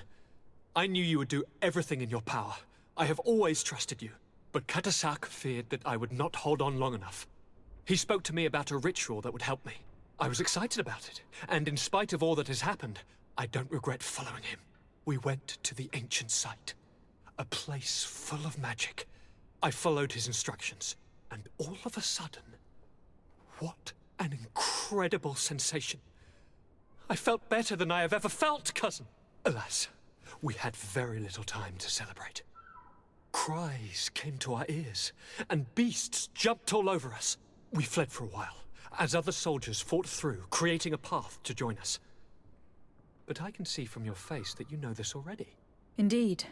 I knew you would do everything in your power. I have always trusted you. But Katasak feared that I would not hold on long enough. He spoke to me about a ritual that would help me. I was excited about it, and in spite of all that has happened, I don't regret following him. We went to the ancient site, a place full of magic. I followed his instructions, and all of a sudden, what an incredible sensation. I felt better than I have ever felt, cousin. Alas, we had very little time to celebrate. Cries came to our ears, and beasts jumped all over us. We fled for a while, as other soldiers fought through, creating a path to join us. But I can see from your face that you know this already. Indeed.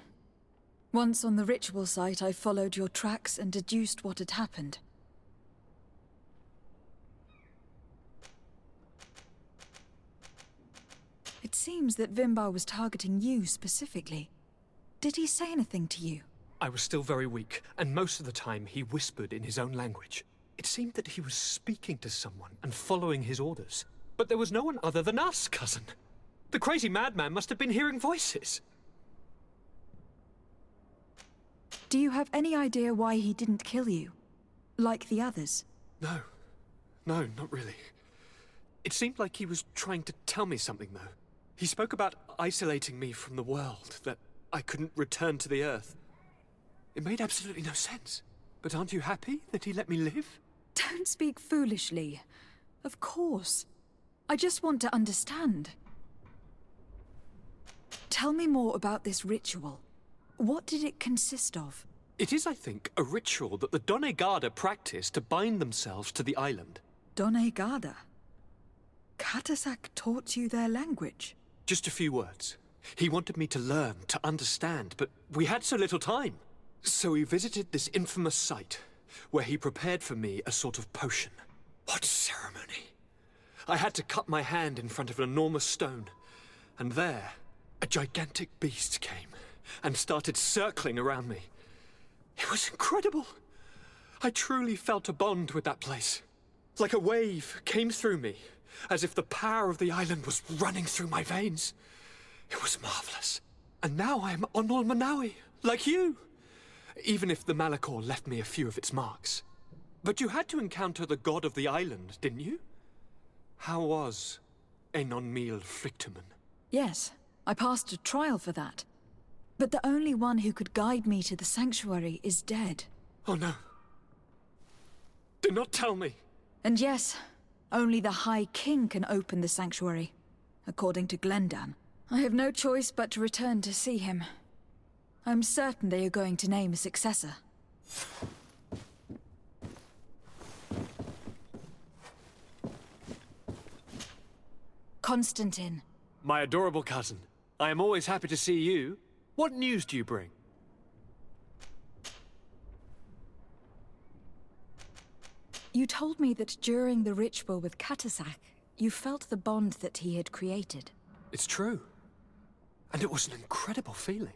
Once on the ritual site, I followed your tracks and deduced what had happened. It seems that Vimbar was targeting you specifically. Did he say anything to you? I was still very weak, and most of the time he whispered in his own language. It seemed that he was speaking to someone and following his orders. But there was no one other than us, cousin. The crazy madman must have been hearing voices. Do you have any idea why he didn't kill you? Like the others? No, not really. It seemed like he was trying to tell me something, though. He spoke about isolating me from the world, that I couldn't return to the Earth. It made absolutely no sense. But aren't you happy that he let me live? Don't speak foolishly. Of course. I just want to understand. Tell me more about this ritual. What did it consist of? It is, I think, a ritual that the Donegada practice to bind themselves to the island. Donegada? Katasak taught you their language? Just a few words. He wanted me to learn, to understand, but we had so little time. So we visited this infamous site, where he prepared for me a sort of potion. What ceremony! I had to cut my hand in front of an enormous stone, and there, a gigantic beast came and started circling around me. It was incredible! I truly felt a bond with that place. Like a wave came through me, as if the power of the island was running through my veins. It was marvelous. And now I am Onol Manawi, like you! Even if the Malachor left me a few of its marks. But you had to encounter the god of the island, didn't you? How was Enon Mil Frictumen? Yes, I passed a trial for that. But the only one who could guide me to the sanctuary is dead. Oh no. Do not tell me. And yes, only the High King can open the sanctuary, according to Glendan. I have no choice but to return to see him. I'm certain they are going to name a successor. Constantine. My adorable cousin. I am always happy to see you. What news do you bring? You told me that during the ritual with Katasak, you felt the bond that he had created. It's true. And it was an incredible feeling.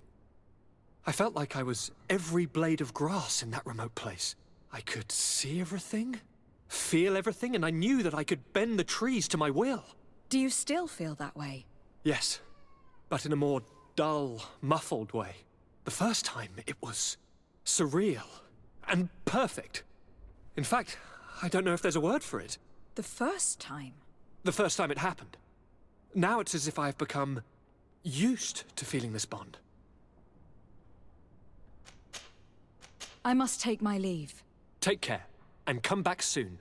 I felt like I was every blade of grass in that remote place. I could see everything, feel everything, and I knew that I could bend the trees to my will. Do you still feel that way? Yes, but in a more dull, muffled way. The first time, it was surreal and perfect. In fact, I don't know if there's a word for it. The first time? The first time it happened. Now it's as if I have become used to feeling this bond. I must take my leave. Take care, and come back soon.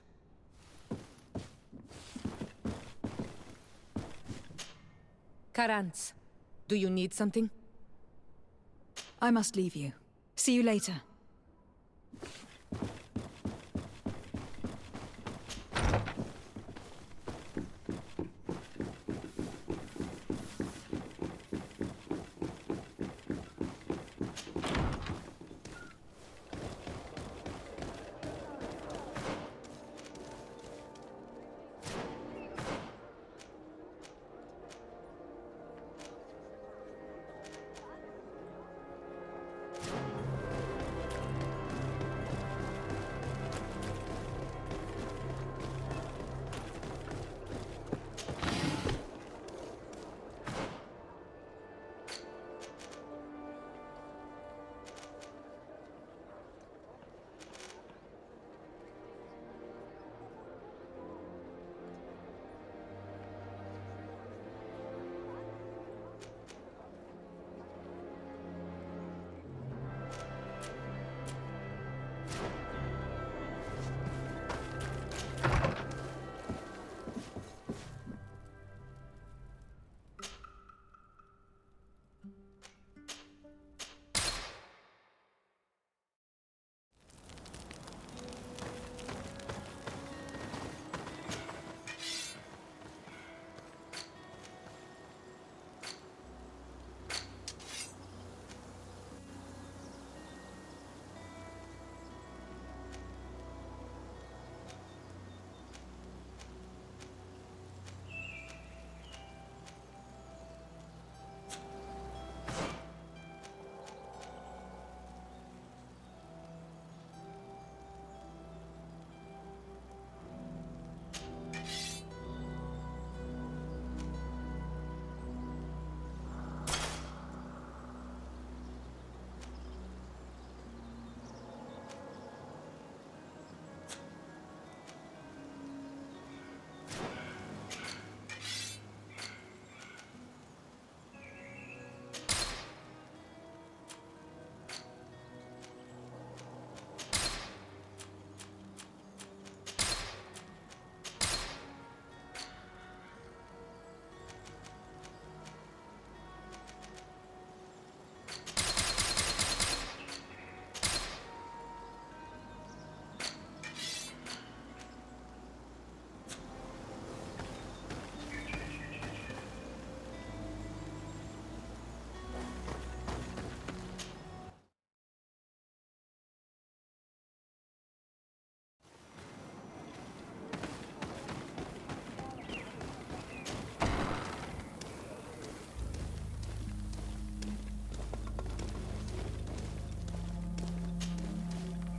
Karantz, do you need something? I must leave you. See you later.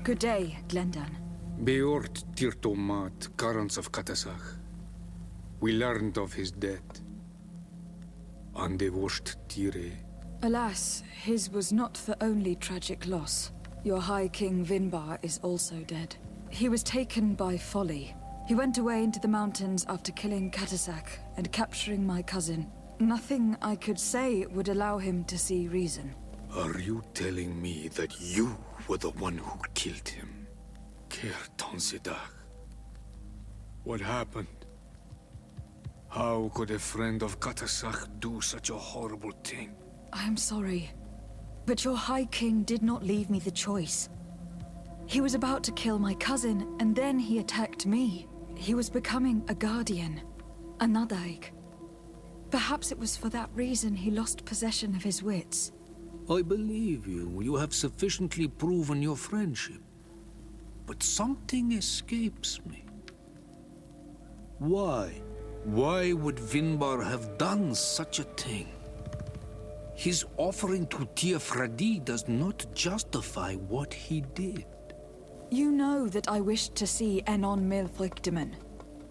Good day, Glendan. Beort Tirtomat, Karants of Katasach. We learned of his death. Andevosht Tire. Alas, his was not the only tragic loss. Your High King Vinbar is also dead. He was taken by folly. He went away into the mountains after killing Katasak and capturing my cousin. Nothing I could say would allow him to see reason. Are you telling me that you were the one who killed him? Kertonsidach. What happened? How could a friend of Katasak do such a horrible thing? I am sorry, but your High King did not leave me the choice. He was about to kill my cousin, and then he attacked me. He was becoming a guardian, a Nadaig. Perhaps it was for that reason he lost possession of his wits. I believe you. You have sufficiently proven your friendship. But something escapes me. Why? Why would Vinbar have done such a thing? His offering to Tiafradi does not justify what he did. You know that I wished to see Enon Milfrichteman,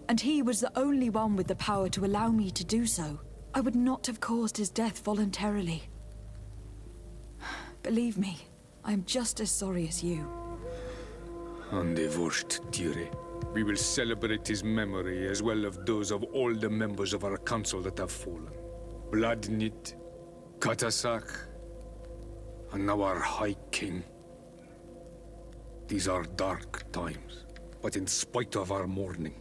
and he was the only one with the power to allow me to do so. I would not have caused his death voluntarily. Believe me, I am just as sorry as you. Andevosht Tire. We will celebrate his memory as well as those of all the members of our council that have fallen. Vladnit, Katasak, and now our High King. These are dark times, but in spite of our mourning,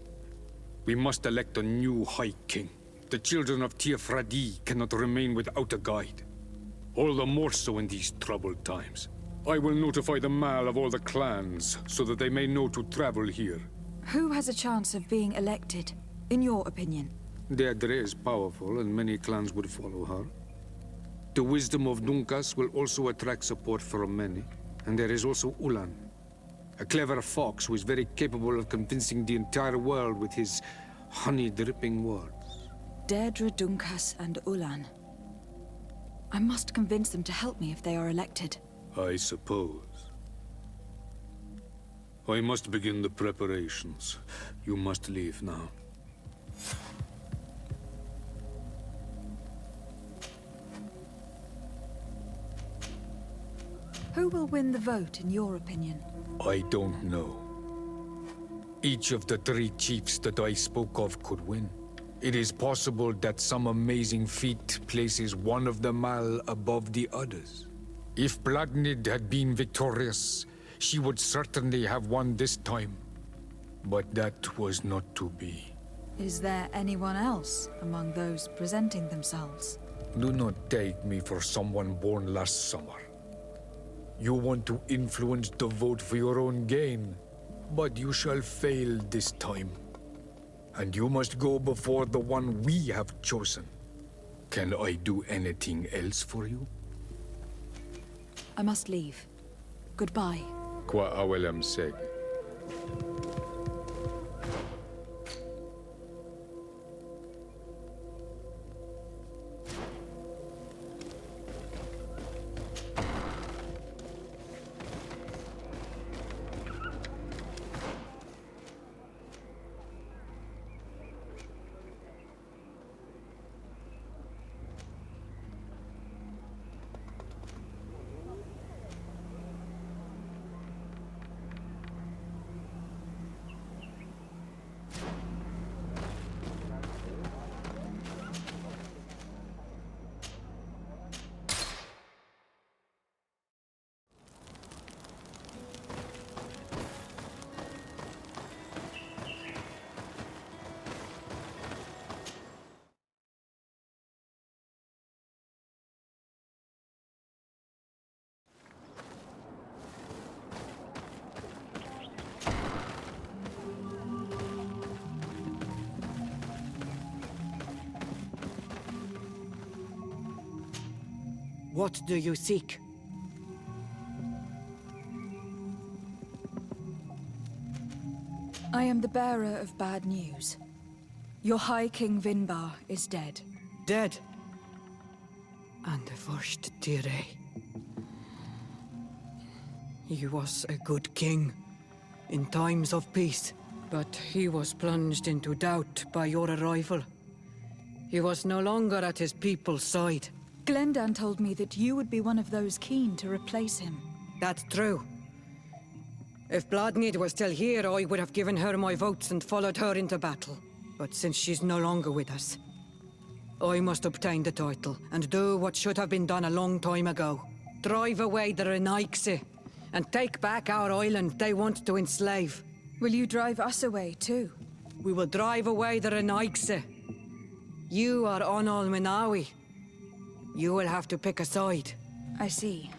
we must elect a new High King. The children of Tiefradi cannot remain without a guide. All the more so in these troubled times. I will notify the Mal of all the clans, so that they may know to travel here. Who has a chance of being elected, in your opinion? Deirdre is powerful, and many clans would follow her. The wisdom of Dunkas will also attract support from many. And there is also Ulan, a clever fox who is very capable of convincing the entire world with his honey-dripping words. Deirdre, Dunkas, and Ulan. I must convince them to help me if they are elected. I suppose. I must begin the preparations. You must leave now. Who will win the vote, in your opinion? I don't know. Each of the 3 chiefs that I spoke of could win. It is possible that some amazing feat places one of the Mal above the others. If Bladnid had been victorious, she would certainly have won this time. But that was not to be. Is there anyone else among those presenting themselves? Do not take me for someone born last summer. You want to influence the vote for your own gain, but you shall fail this time. And you must go before the one we have chosen. Can I do anything else for you? I must leave. Goodbye. Qua awelem seg. What do you seek? I am the bearer of bad news. Your High King Vinbar is dead. Dead? And the first Tire. He was a good king in times of peace, but he was plunged into doubt by your arrival. He was no longer at his people's side. Glendan told me that you would be one of those keen to replace him. That's true. If Bladnid was still here, I would have given her my votes and followed her into battle. But since she's no longer with us, I must obtain the title and do what should have been done a long time ago. Drive away the Renaigse and take back our island they want to enslave. Will you drive us away too? We will drive away the Renaigse. You are Onol Menawi. You will have to pick a side. I see.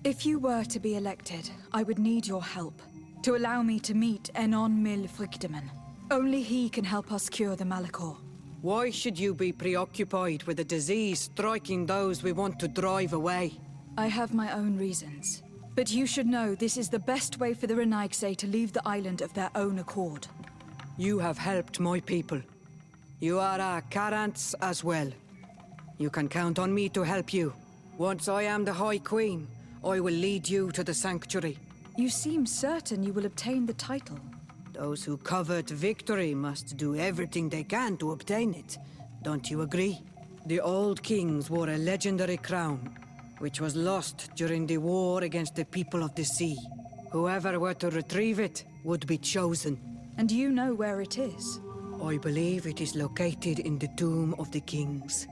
If you were to be elected, I would need your help to allow me to meet Enon Mil Frichteman. Only he can help us cure the Malachor. Why should you be preoccupied with a disease striking those we want to drive away? I have my own reasons. But you should know this is the best way for the Renaigse to leave the island of their own accord. You have helped my people. You are our Karants as well. You can count on me to help you. Once I am the High Queen, I will lead you to the Sanctuary. You seem certain you will obtain the title. Those who covet victory must do everything they can to obtain it. Don't you agree? The old kings wore a legendary crown, which was lost during the war against the people of the sea. Whoever were to retrieve it would be chosen. And you know where it is? I believe it is located in the Tomb of the Kings.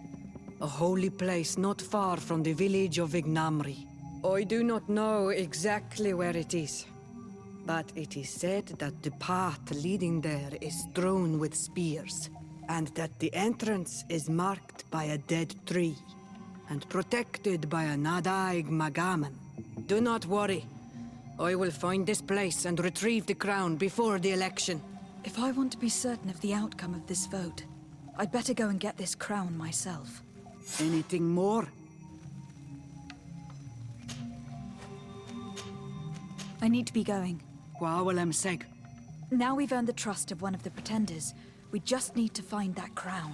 A holy place not far from the village of Vignamri. I do not know exactly where it is, but it is said that the path leading there is strewn with spears, and that the entrance is marked by a dead tree, and protected by a Nadaig Magaman. Do not worry. I will find this place and retrieve the crown before the election. If I want to be certain of the outcome of this vote, I'd better go and get this crown myself. Anything more? I need to be going. Gwawalem seg. Now we've earned the trust of one of the pretenders. We just need to find that crown.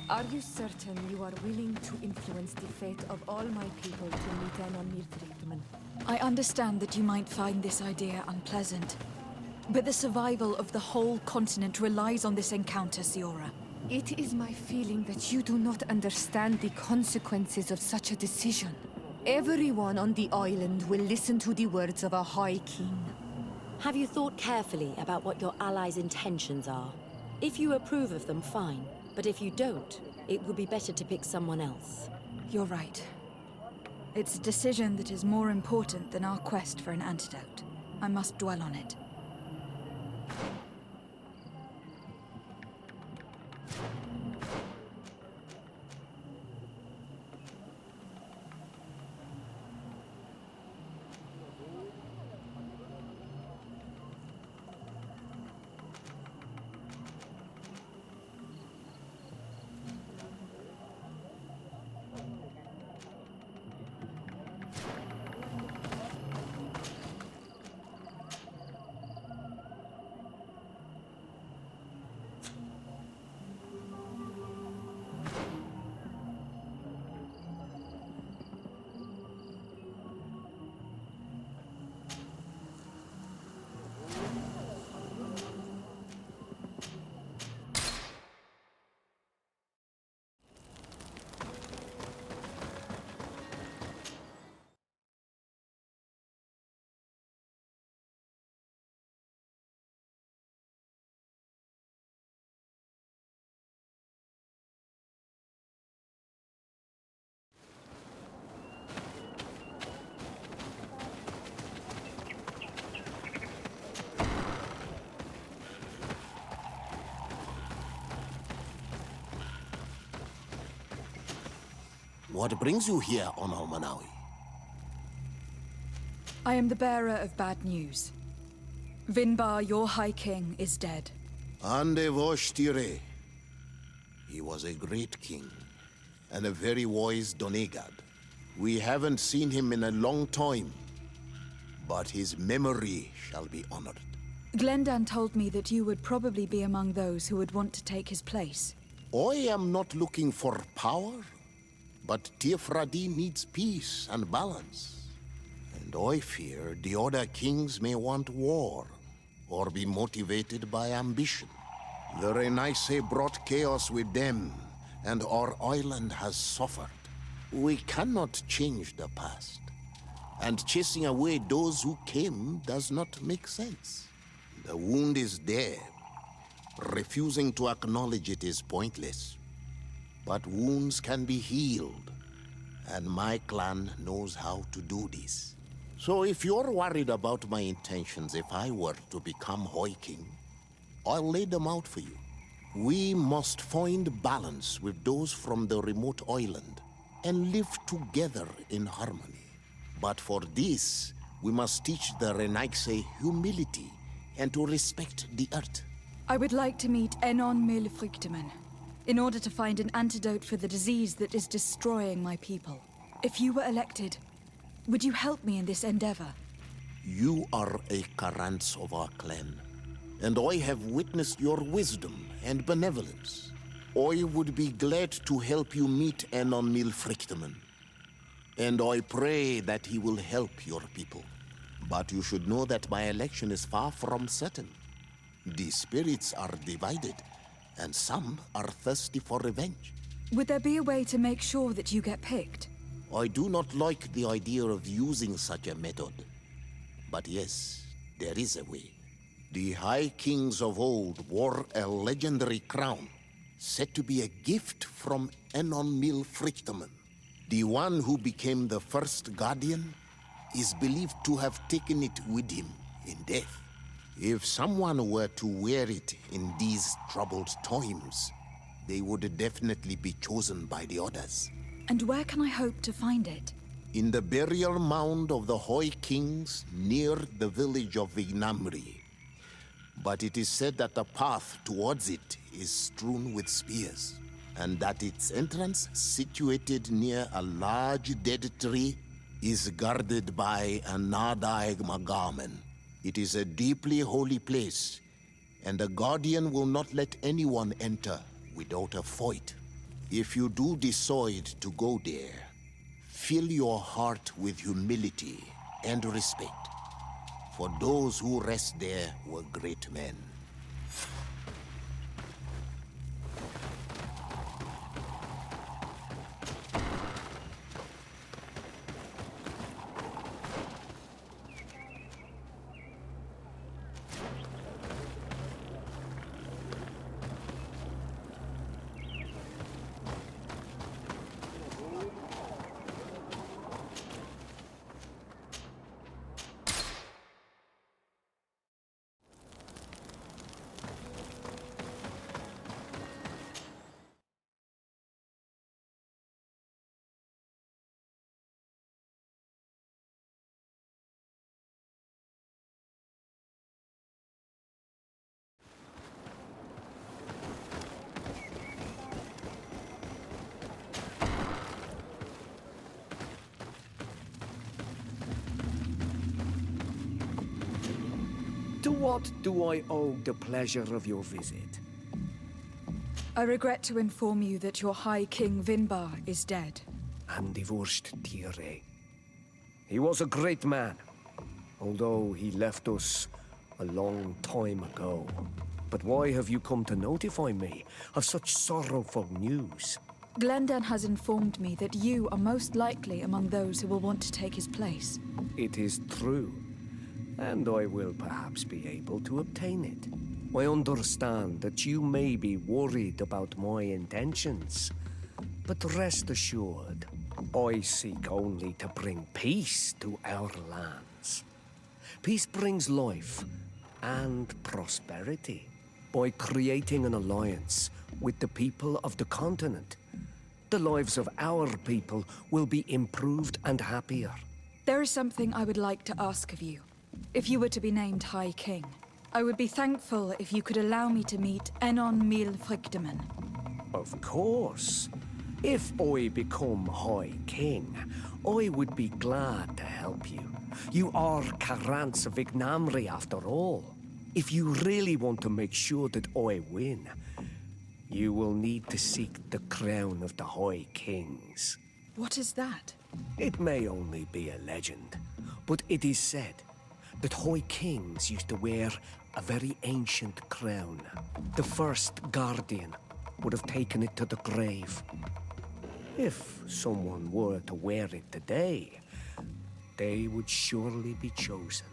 Are you certain you are willing to influence the fate of all my people to meet Anon Mirthrichtman? I understand that you might find this idea unpleasant, but the survival of the whole continent relies on this encounter, Siora. It is my feeling that you do not understand the consequences of such a decision. Everyone on the island will listen to the words of a High King. Have you thought carefully about what your allies' intentions are? If you approve of them, fine. But if you don't, it would be better to pick someone else. You're right. It's a decision that is more important than our quest for an antidote. I must dwell on it. What brings you here on Almanawi? I am the bearer of bad news. Vinbar, your High King, is dead. Ande Voshtire. He was a great king, and a very wise Donegad. We haven't seen him in a long time, but his memory shall be honored. Glendan told me that you would probably be among those who would want to take his place. I am not looking for power, but Tiefradi needs peace and balance. And I fear the other kings may want war, or be motivated by ambition. The Renaisse brought chaos with them, and our island has suffered. We cannot change the past, and chasing away those who came does not make sense. The wound is there. Refusing to acknowledge it is pointless. But wounds can be healed, and my clan knows how to do this. So if you're worried about my intentions if I were to become High King, I'll lay them out for you. We must find balance with those from the remote island and live together in harmony. But for this, we must teach the Renaisse humility and to respect the earth. I would like to meet Enon Milfrichteman in order to find an antidote for the disease that is destroying my people. If you were elected, would you help me in this endeavor? You are a Karants of our clan, and I have witnessed your wisdom and benevolence. I would be glad to help you meet Enon Milfrichteman, and I pray that he will help your people. But you should know that my election is far from certain. The spirits are divided, and some are thirsty for revenge. Would there be a way to make sure that you get picked? I do not like the idea of using such a method. But yes, there is a way. The High Kings of old wore a legendary crown, said to be a gift from Enon Milfrichteman, the one who became the first guardian is believed to have taken it with him in death. If someone were to wear it in these troubled times, they would definitely be chosen by the others. And where can I hope to find it? In the burial mound of the Hoi Kings near the village of Vignamri. But it is said that the path towards it is strewn with spears, and that its entrance, situated near a large dead tree, is guarded by a Nadaig Magaman. It is a deeply holy place, and the Guardian will not let anyone enter without a fight. If you do decide to go there, fill your heart with humility and respect, for those who rest there were great men. To what do I owe the pleasure of your visit? I regret to inform you that your High King Vinbar is dead. And divorced Tire. He was a great man, although he left us a long time ago. But why have you come to notify me of such sorrowful news? Glendan has informed me that you are most likely among those who will want to take his place. It is true, and I will perhaps be able to obtain it. I understand that you may be worried about my intentions, but rest assured, I seek only to bring peace to our lands. Peace brings life and prosperity by creating an alliance with the people of the continent. The lives of our people will be improved and happier. There is something I would like to ask of you. If you were to be named High King, I would be thankful if you could allow me to meet Enon Mil Frichteman. Of course. If I become High King, I would be glad to help you. You are Karant's Vignamri after all. If you really want to make sure that I win, you will need to seek the crown of the High Kings. What is that? It may only be a legend, but it is said that High Kings used to wear a very ancient crown. The first Guardian would have taken it to the grave. If someone were to wear it today, they would surely be chosen.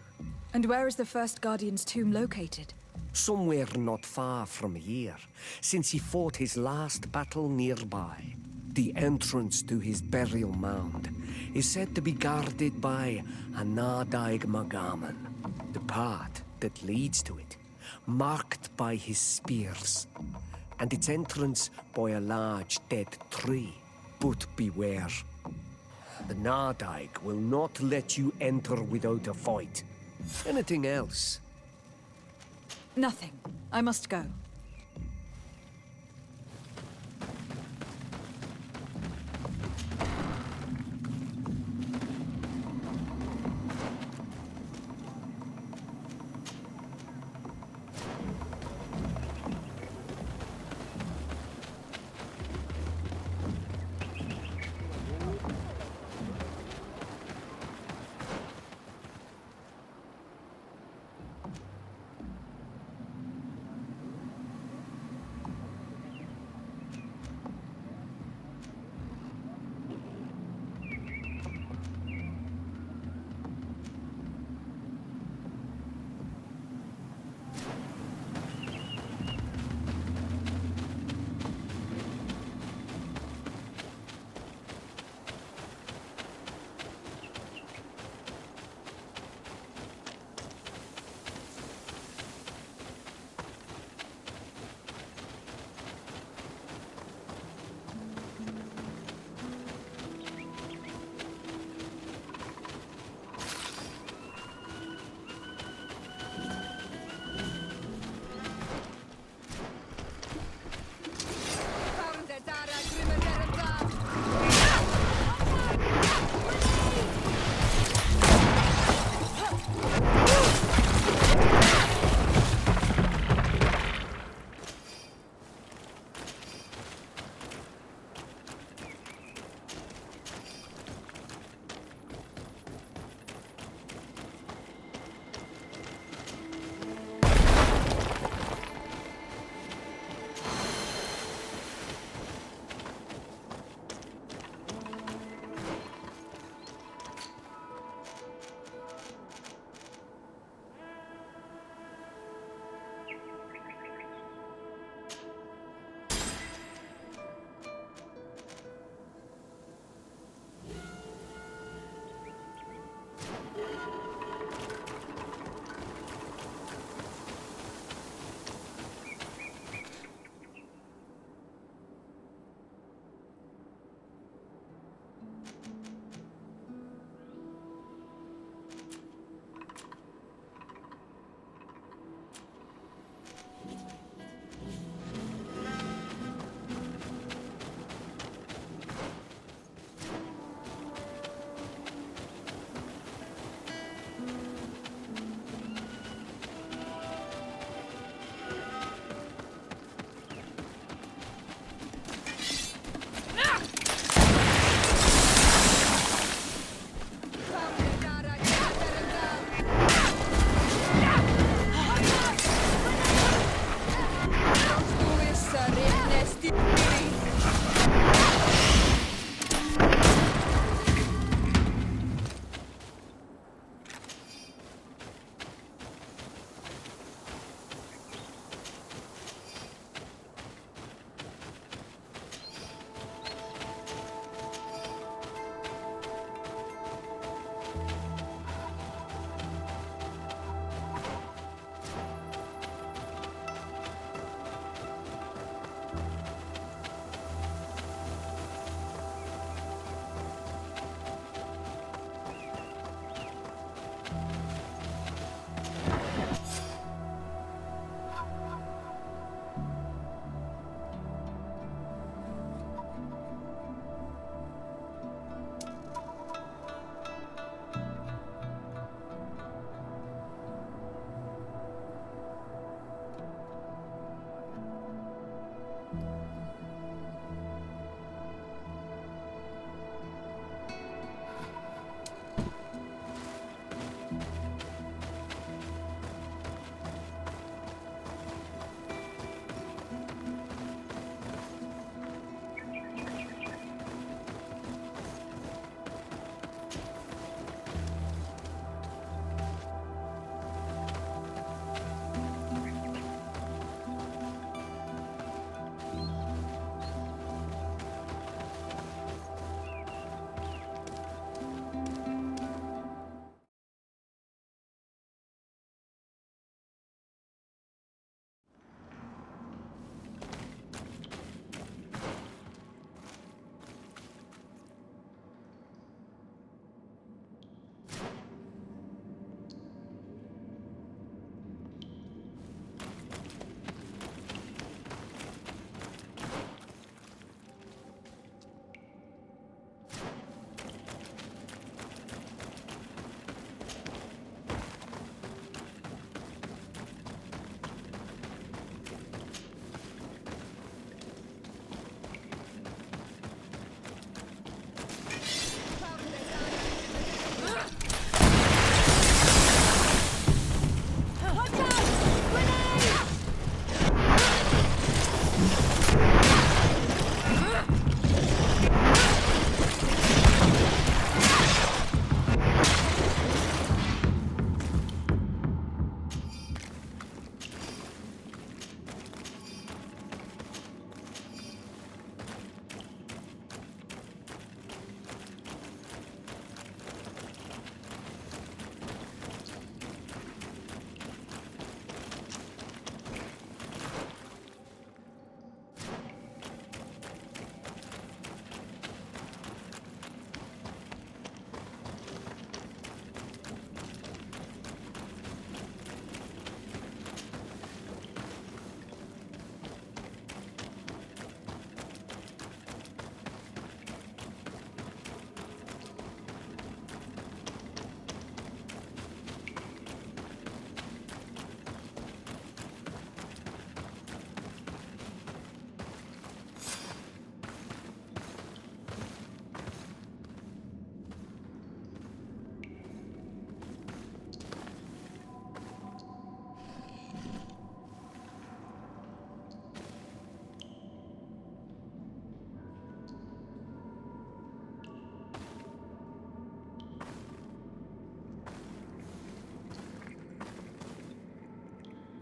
And where is the first Guardian's tomb located? Somewhere not far from here, since he fought his last battle nearby. The entrance to his burial mound is said to be guarded by a Nadaig Magaman. The path that leads to it, marked by his spears, and its entrance by a large dead tree. But beware. The Nadaig will not let you enter without a fight. Anything else? Nothing. I must go.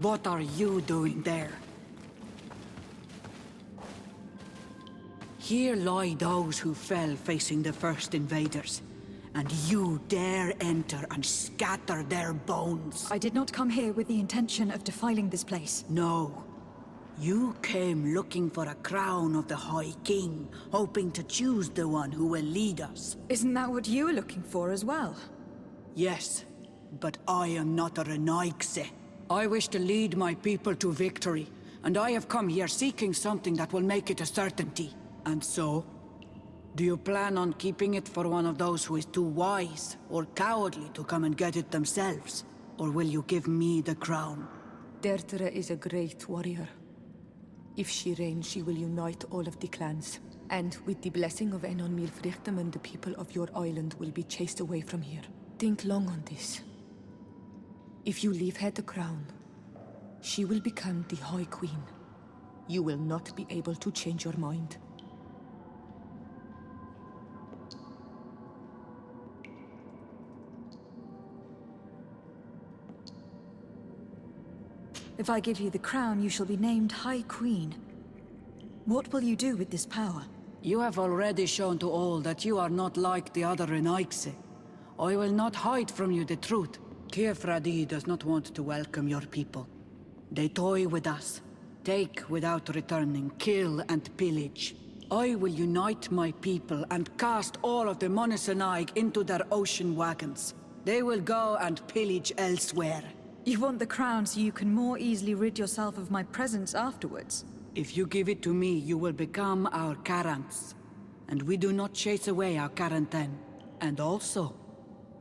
What are you doing there? Here lie those who fell facing the first invaders. And you dare enter and scatter their bones. I did not come here with the intention of defiling this place. No. You came looking for a crown of the High King, hoping to choose the one who will lead us. Isn't that what you were looking for as well? Yes, but I am not a Renaigse. I wish to lead my people to victory, and I have come here seeking something that will make it a certainty. And so, do you plan on keeping it for one of those who is too wise or cowardly to come and get it themselves? Or will you give me the crown? Dertere is a great warrior. If she reigns, she will unite all of the clans. And with the blessing of Enon Milfrichtem, the people of your island will be chased away from here. Think long on this. If you leave her the crown, she will become the High Queen. You will not be able to change your mind. If I give you the crown, you shall be named High Queen. What will you do with this power? You have already shown to all that you are not like the other Renaigse. I will not hide from you the truth. Kefradi does not want to welcome your people. They toy with us, take without returning, kill and pillage. I will unite my people and cast all of the Monesenaig into their ocean wagons. They will go and pillage elsewhere. You want the crown so you can more easily rid yourself of my presence afterwards? If you give it to me, you will become our Karants. And we do not chase away our Karanten. And also,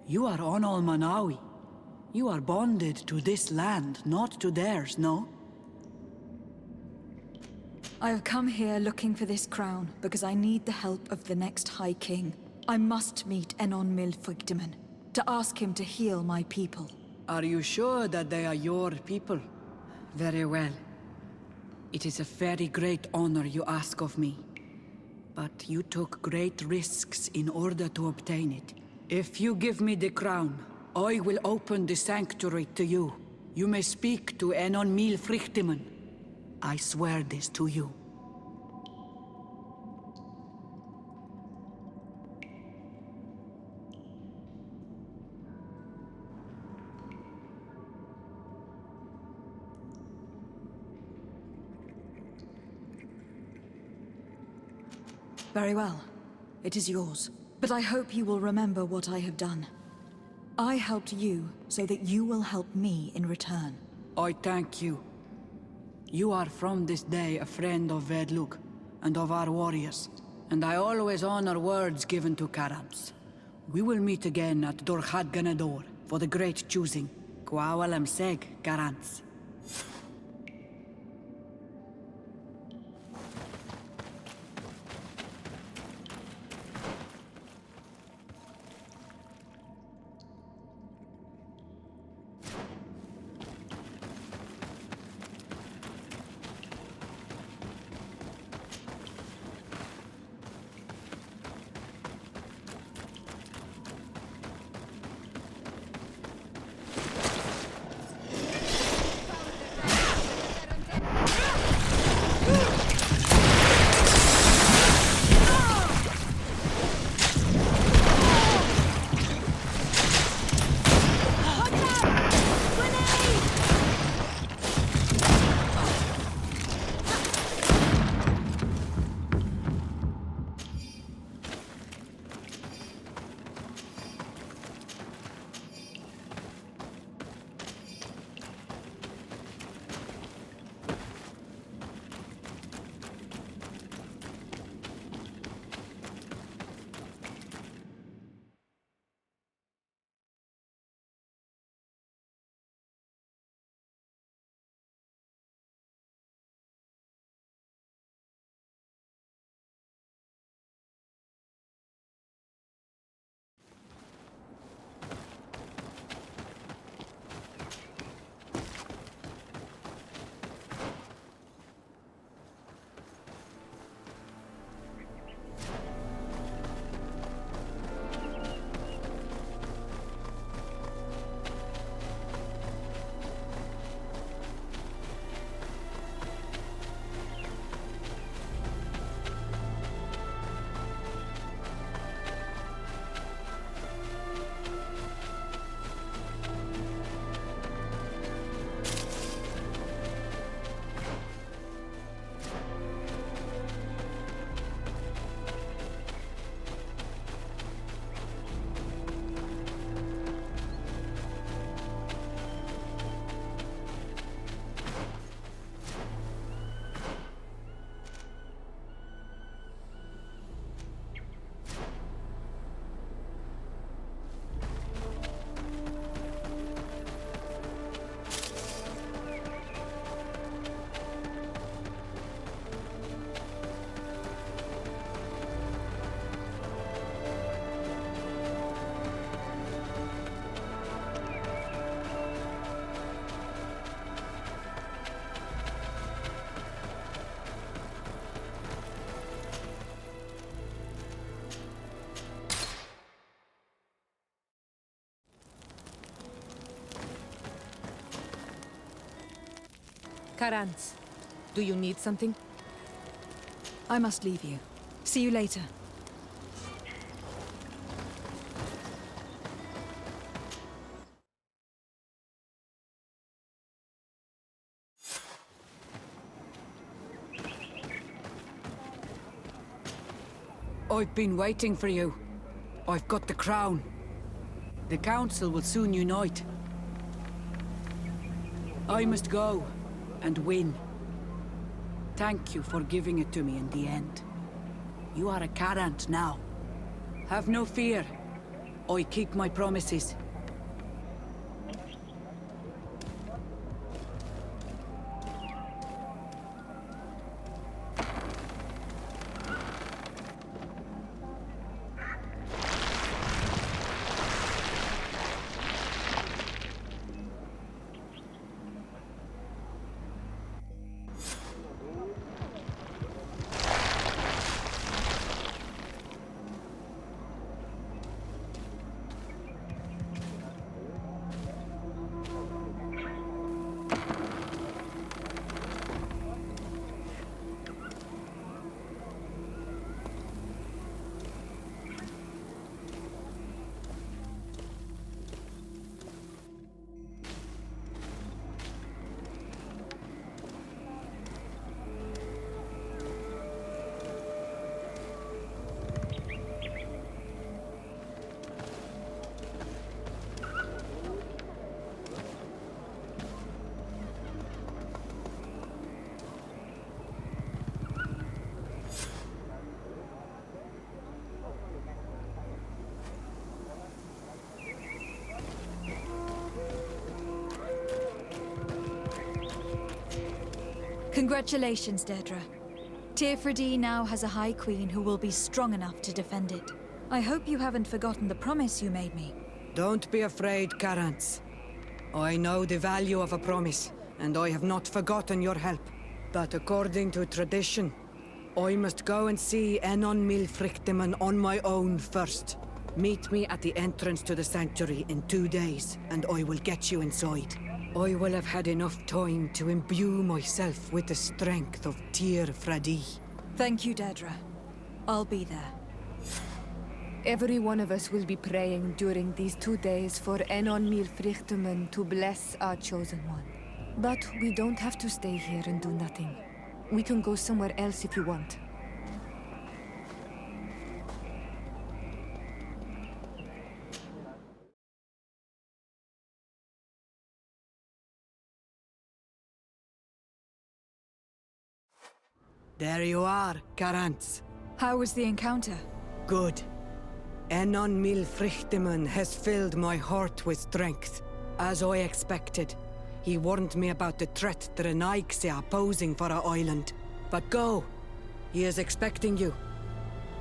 you are Onol Manawi. You are bonded to this land, not to theirs, no? I have come here looking for this crown because I need the help of the next High King. I must meet Enon Milfrichtem to ask him to heal my people. Are you sure that they are your people? Very well. It is a very great honor you ask of me. But you took great risks in order to obtain it. If you give me the crown, I will open the sanctuary to you. You may speak to Enon Milfrichtem. I swear this to you. Very well. It is yours. But I hope you will remember what I have done. I helped you so that you will help me in return. I thank you. You are from this day a friend of Vedluk and of our warriors. And I always honor words given to Karams. We will meet again at Dorchad Ganador for the great choosing. Kwawalem Seg, Karants. Karantz, do you need something? I must leave you. See you later. I've been waiting for you. I've got the crown. The council will soon unite. I must go and win. Thank you for giving it to me in the end. You are a Karant now. Have no fear. I keep my promises. Congratulations, Deirdre. Teirfredi now has a High Queen who will be strong enough to defend it. I hope you haven't forgotten the promise you made me. Don't be afraid, Karants. I know the value of a promise, and I have not forgotten your help. But according to tradition, I must go and see Enon Milfrichteman on my own first. Meet me at the entrance to the sanctuary in 2 days, and I will get you inside. I will have had enough time to imbue myself with the strength of Teirfredi. Thank you, Deirdre. I'll be there. Every one of us will be praying during these 2 days for Enon Milfrichteman to bless our chosen one. But we don't have to stay here and do nothing. We can go somewhere else if you want. There you are, Karants. How was the encounter? Good. Enon Milfrichteman has filled my heart with strength. As I expected, he warned me about the threat the Renaigse are posing for our island. But go! He is expecting you.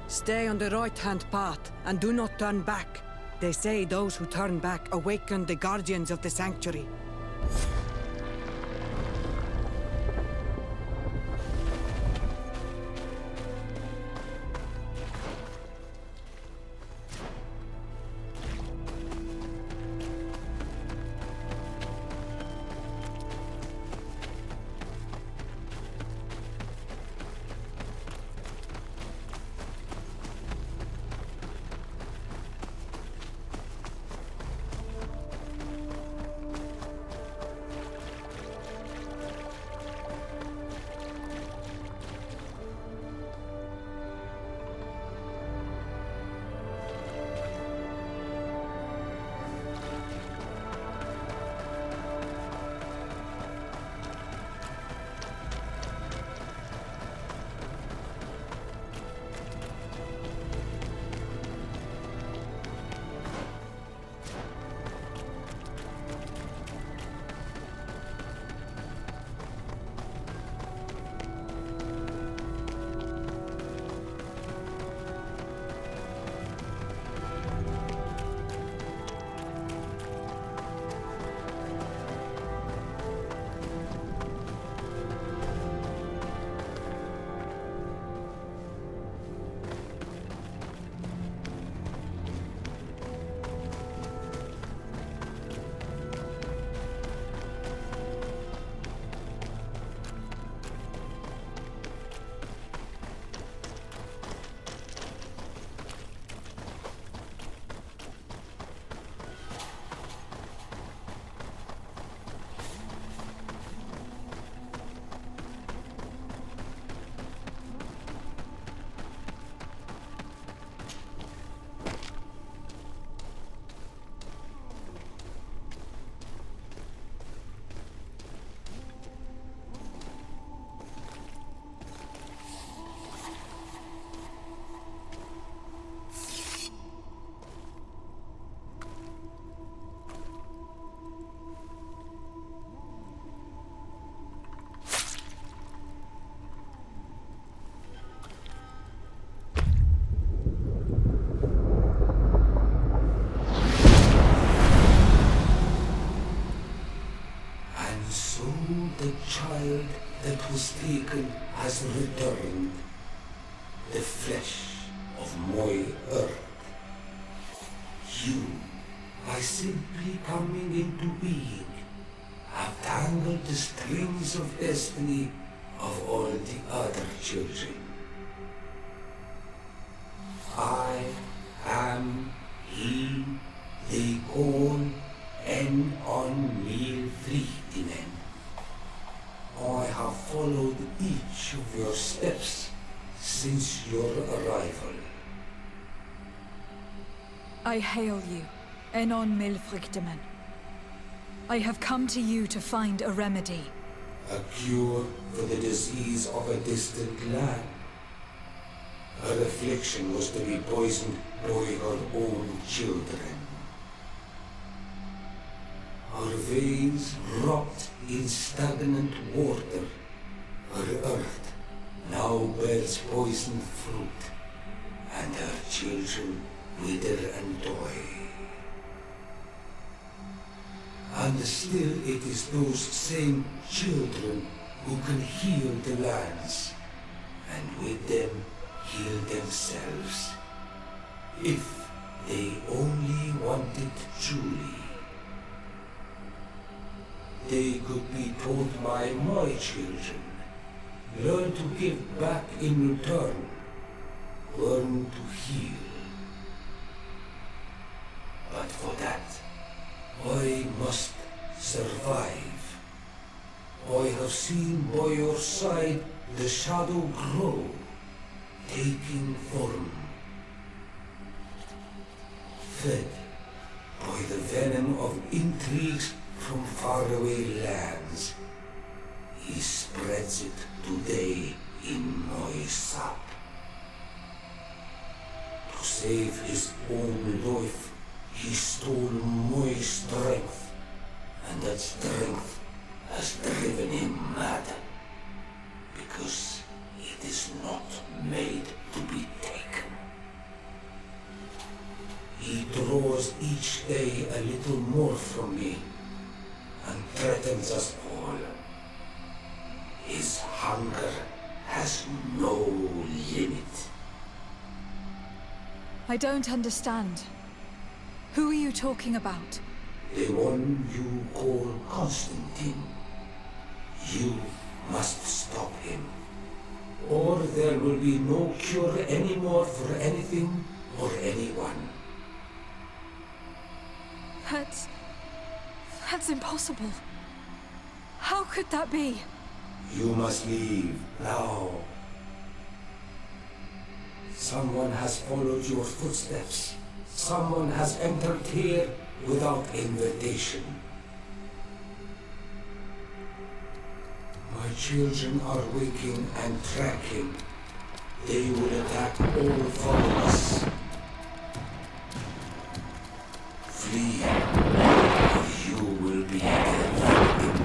Stay on the right-hand path and do not turn back. They say those who turn back awaken the guardians of the sanctuary. child that was taken has returned. The flesh of my earth. You, by simply coming into being, have tangled the strings of destiny of all the other children. I am he they call on me Frichtinen. I have followed each of your steps since your arrival. I hail you, Enon Milfrichteman. I have come to you to find a remedy. A cure for the disease of a distant land. Her affliction was to be poisoned by her own children. Her veins rot in stagnant water. Her earth now bears poisoned fruit, and her children wither and die. And still it is those same children who can heal the lands, and with them heal themselves, if they only wanted truly. They could be taught by my children, learn to give back in return, learn to heal. But for that, I must survive. I have seen by your side the shadow grow, taking form. Fed by the venom of intrigues from faraway lands, he spreads it today in my sap. To save his own life, he stole my strength, and that strength has driven him mad, because it is not made to be taken. He draws each day a little more from me, and threatens us all. His hunger has no limit. I don't understand. Who are you talking about? The one you call Constantine. You must stop him, or there will be no cure anymore for anything or anyone. That's impossible. How could that be? You must leave now. Someone has followed your footsteps. Someone has entered here without invitation. My children are waking and tracking. They will attack all followers. Flee, or you will be their victims.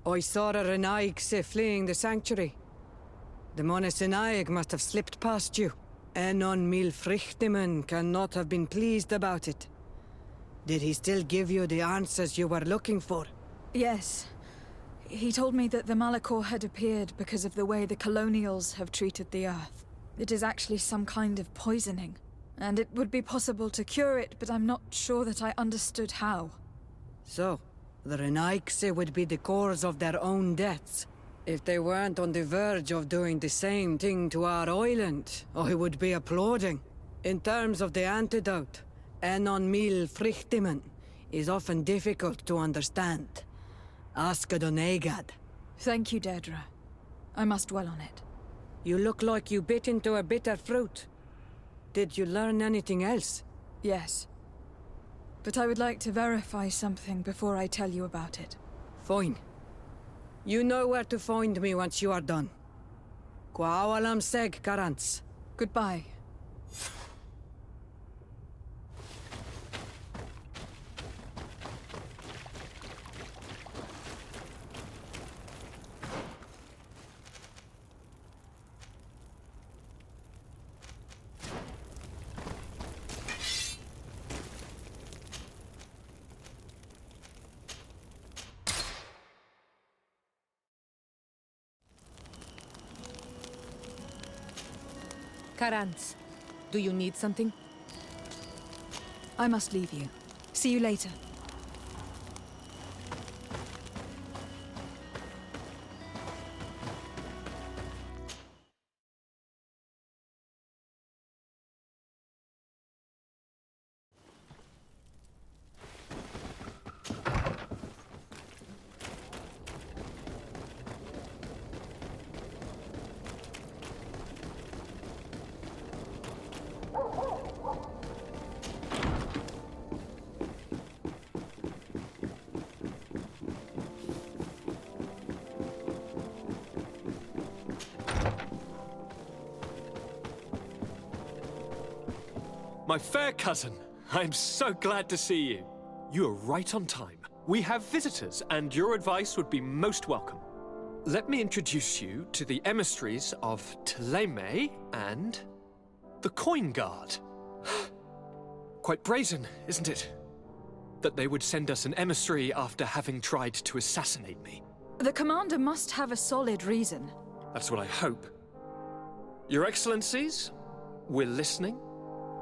I saw a Renaigse fleeing the sanctuary. The Monesenaig must have slipped past you. Enon Milfrichteman cannot have been pleased about it. Did he still give you the answers you were looking for? Yes. He told me that the Malachor had appeared because of the way the colonials have treated the Earth. It is actually some kind of poisoning, and it would be possible to cure it, but I'm not sure that I understood how. So, the Renaigse would be the cause of their own deaths. If they weren't on the verge of doing the same thing to our island, I would be applauding. In terms of the antidote, Enon Milfrichteman is often difficult to understand. Ask Adonegad. Thank you, Dedra. I must dwell on it. You look like you bit into a bitter fruit. Did you learn anything else? Yes. But I would like to verify something before I tell you about it. Fine. You know where to find me once you are done. Quawalam seg karants. Goodbye. Karants, do you need something? I must leave you. See you later. My fair cousin, I'm so glad to see you. You are right on time. We have visitors, and your advice would be most welcome. Let me introduce you to the emissaries of Ptolemy and the Coin Guard. Quite brazen, isn't it? That they would send us an emissary after having tried to assassinate me. The commander must have a solid reason. That's what I hope. Your Excellencies, we're listening.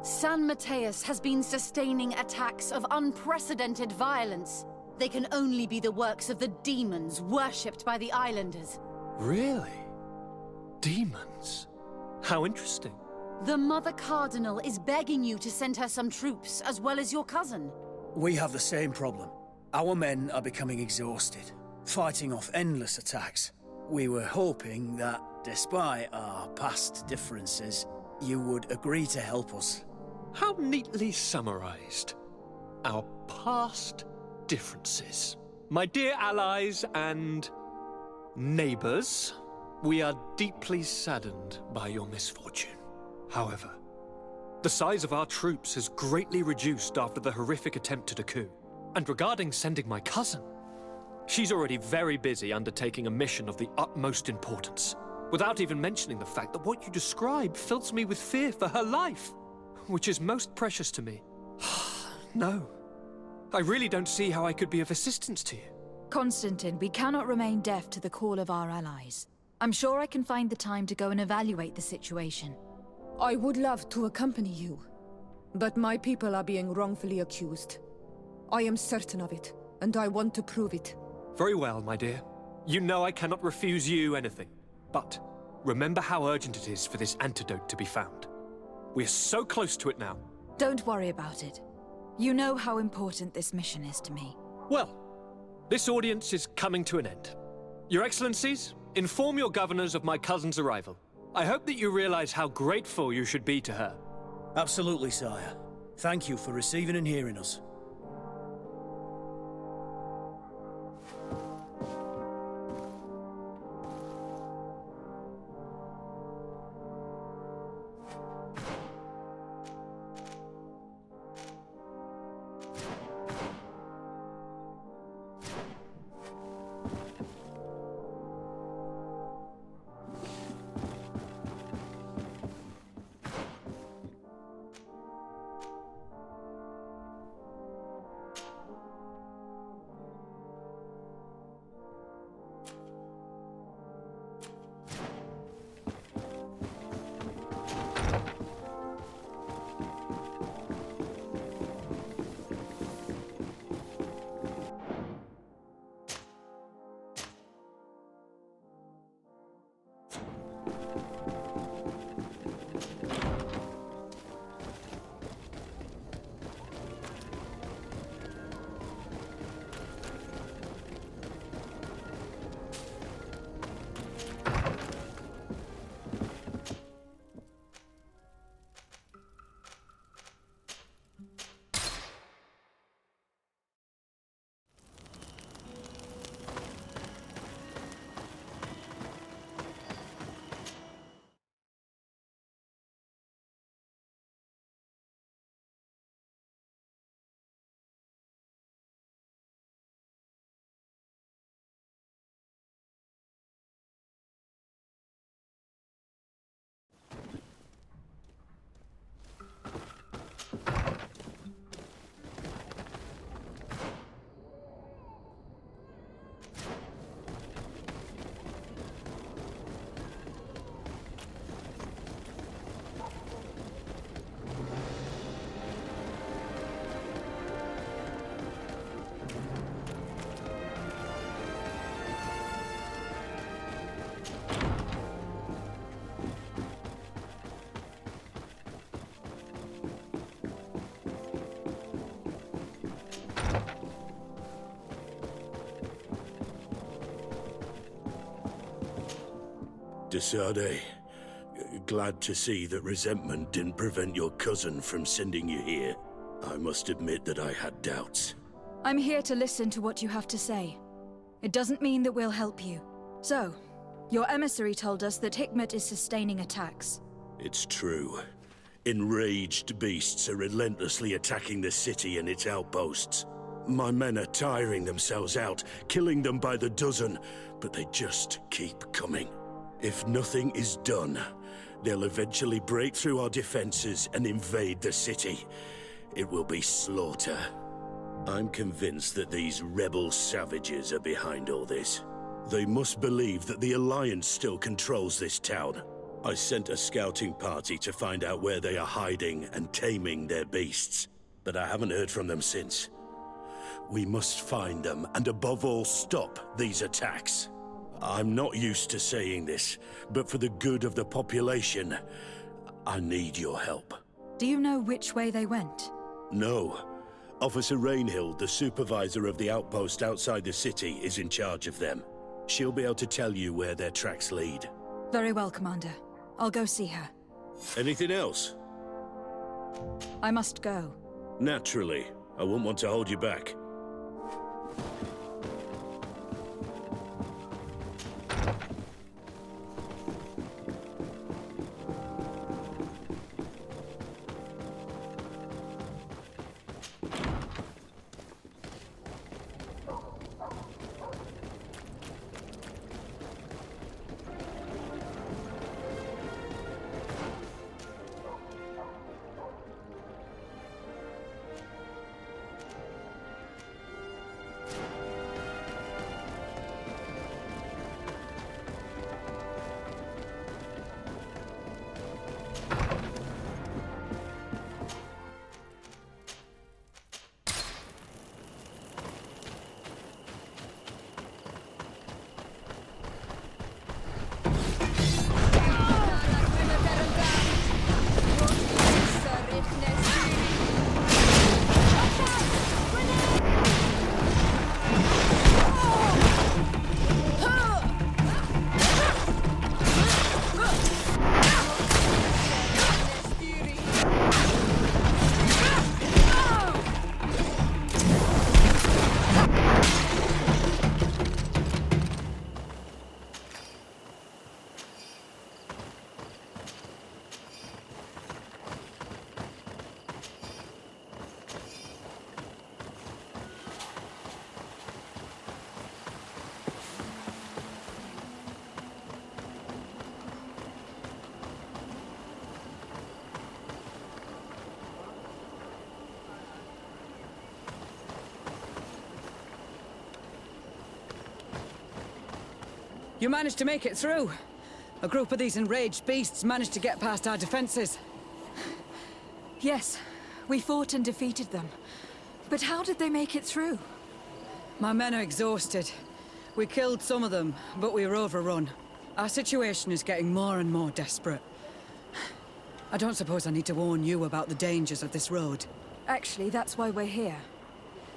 San Mateus has been sustaining attacks of unprecedented violence. They can only be the works of the demons worshipped by the islanders. Really? Demons? How interesting. The Mother Cardinal is begging you to send her some troops, as well as your cousin. We have the same problem. Our men are becoming exhausted, fighting off endless attacks. We were hoping that, despite our past differences, you would agree to help us. How neatly summarized. Our past differences. My dear allies and neighbors, we are deeply saddened by your misfortune. However, the size of our troops has greatly reduced after the horrific attempt at a coup. And regarding sending my cousin, she's already very busy undertaking a mission of the utmost importance, without even mentioning the fact that what you describe fills me with fear for her life, which is most precious to me. No, I really don't see how I could be of assistance to you. Constantine, we cannot remain deaf to the call of our allies. I'm sure I can find the time to go and evaluate the situation. I would love to accompany you, but my people are being wrongfully accused. I am certain of it, and I want to prove it. Very well, my dear. You know I cannot refuse you anything. But remember how urgent it is for this antidote to be found. We're so close to it now. Don't worry about it. You know how important this mission is to me. Well, this audience is coming to an end. Your Excellencies, inform your governors of my cousin's arrival. I hope that you realize how grateful you should be to her. Absolutely, sire. Thank you for receiving and hearing us. de Sade. Glad to see that resentment didn't prevent your cousin from sending you here. I must admit that I had doubts. I'm here to listen to what you have to say. It doesn't mean that we'll help you. So, your emissary told us that Hikmet is sustaining attacks. It's true. Enraged beasts are relentlessly attacking the city and its outposts. My men are tiring themselves out, killing them by the dozen, but they just keep coming. If nothing is done, they'll eventually break through our defenses and invade the city. It will be slaughter. I'm convinced that these rebel savages are behind all this. They must believe that the Alliance still controls this town. I sent a scouting party to find out where they are hiding and taming their beasts, but I haven't heard from them since. We must find them, and above all, stop these attacks. I'm not used to saying this, but for the good of the population, I need your help. Do you know which way they went? No. Officer Rainhill, the supervisor of the outpost outside the city, is in charge of them. She'll be able to tell you where their tracks lead. Very well, Commander. I'll go see her. Anything else? I must go. Naturally. I wouldn't want to hold you back. You managed to make it through. A group of these enraged beasts managed to get past our defenses. Yes, we fought and defeated them. But how did they make it through? My men are exhausted. We killed some of them, but we were overrun. Our situation is getting more and more desperate. I don't suppose I need to warn you about the dangers of this road. Actually, that's why we're here.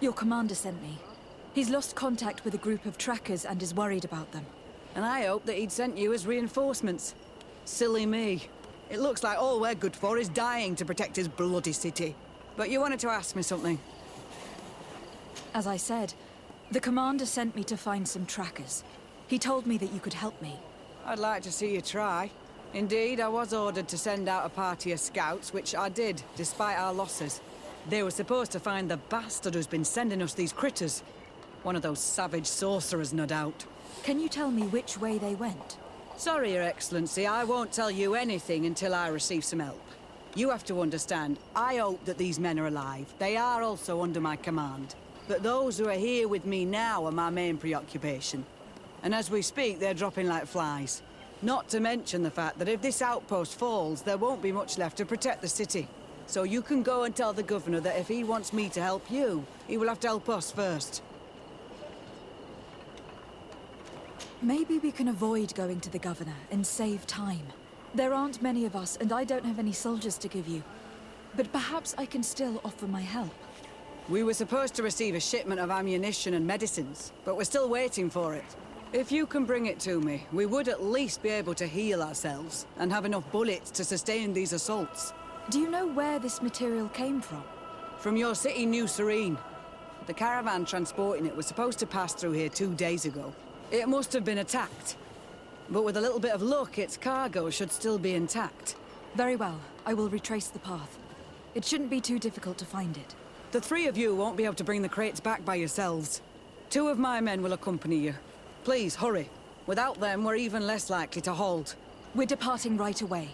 Your commander sent me. He's lost contact with a group of trackers and is worried about them. And I hoped that he'd sent you as reinforcements. Silly me. It looks like all we're good for is dying to protect his bloody city. But you wanted to ask me something. As I said, the commander sent me to find some trackers. He told me that you could help me. I'd like to see you try. Indeed, I was ordered to send out a party of scouts, which I did, despite our losses. They were supposed to find the bastard who's been sending us these critters. One of those savage sorcerers, no doubt. Can you tell me which way they went? Sorry, Your Excellency, I won't tell you anything until I receive some help. You have to understand, I hope that these men are alive. They are also under my command. But those who are here with me now are my main preoccupation. And as we speak, they're dropping like flies. Not to mention the fact that if this outpost falls, there won't be much left to protect the city. So you can go and tell the governor that if he wants me to help you, he will have to help us first. Maybe we can avoid going to the governor and save time. There aren't many of us, and I don't have any soldiers to give you. But perhaps I can still offer my help. We were supposed to receive a shipment of ammunition and medicines, but we're still waiting for it. If you can bring it to me, we would at least be able to heal ourselves and have enough bullets to sustain these assaults. Do you know where this material came from? From your city, New Serene. The caravan transporting it was supposed to pass through here 2 days ago. It must have been attacked. But with a little bit of luck, its cargo should still be intact. Very well. I will retrace the path. It shouldn't be too difficult to find it. The 3 of you won't be able to bring the crates back by yourselves. 2 of my men will accompany you. Please, hurry. Without them, we're even less likely to hold. We're departing right away.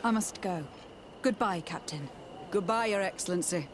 I must go. Goodbye, Captain. Goodbye, Your Excellency.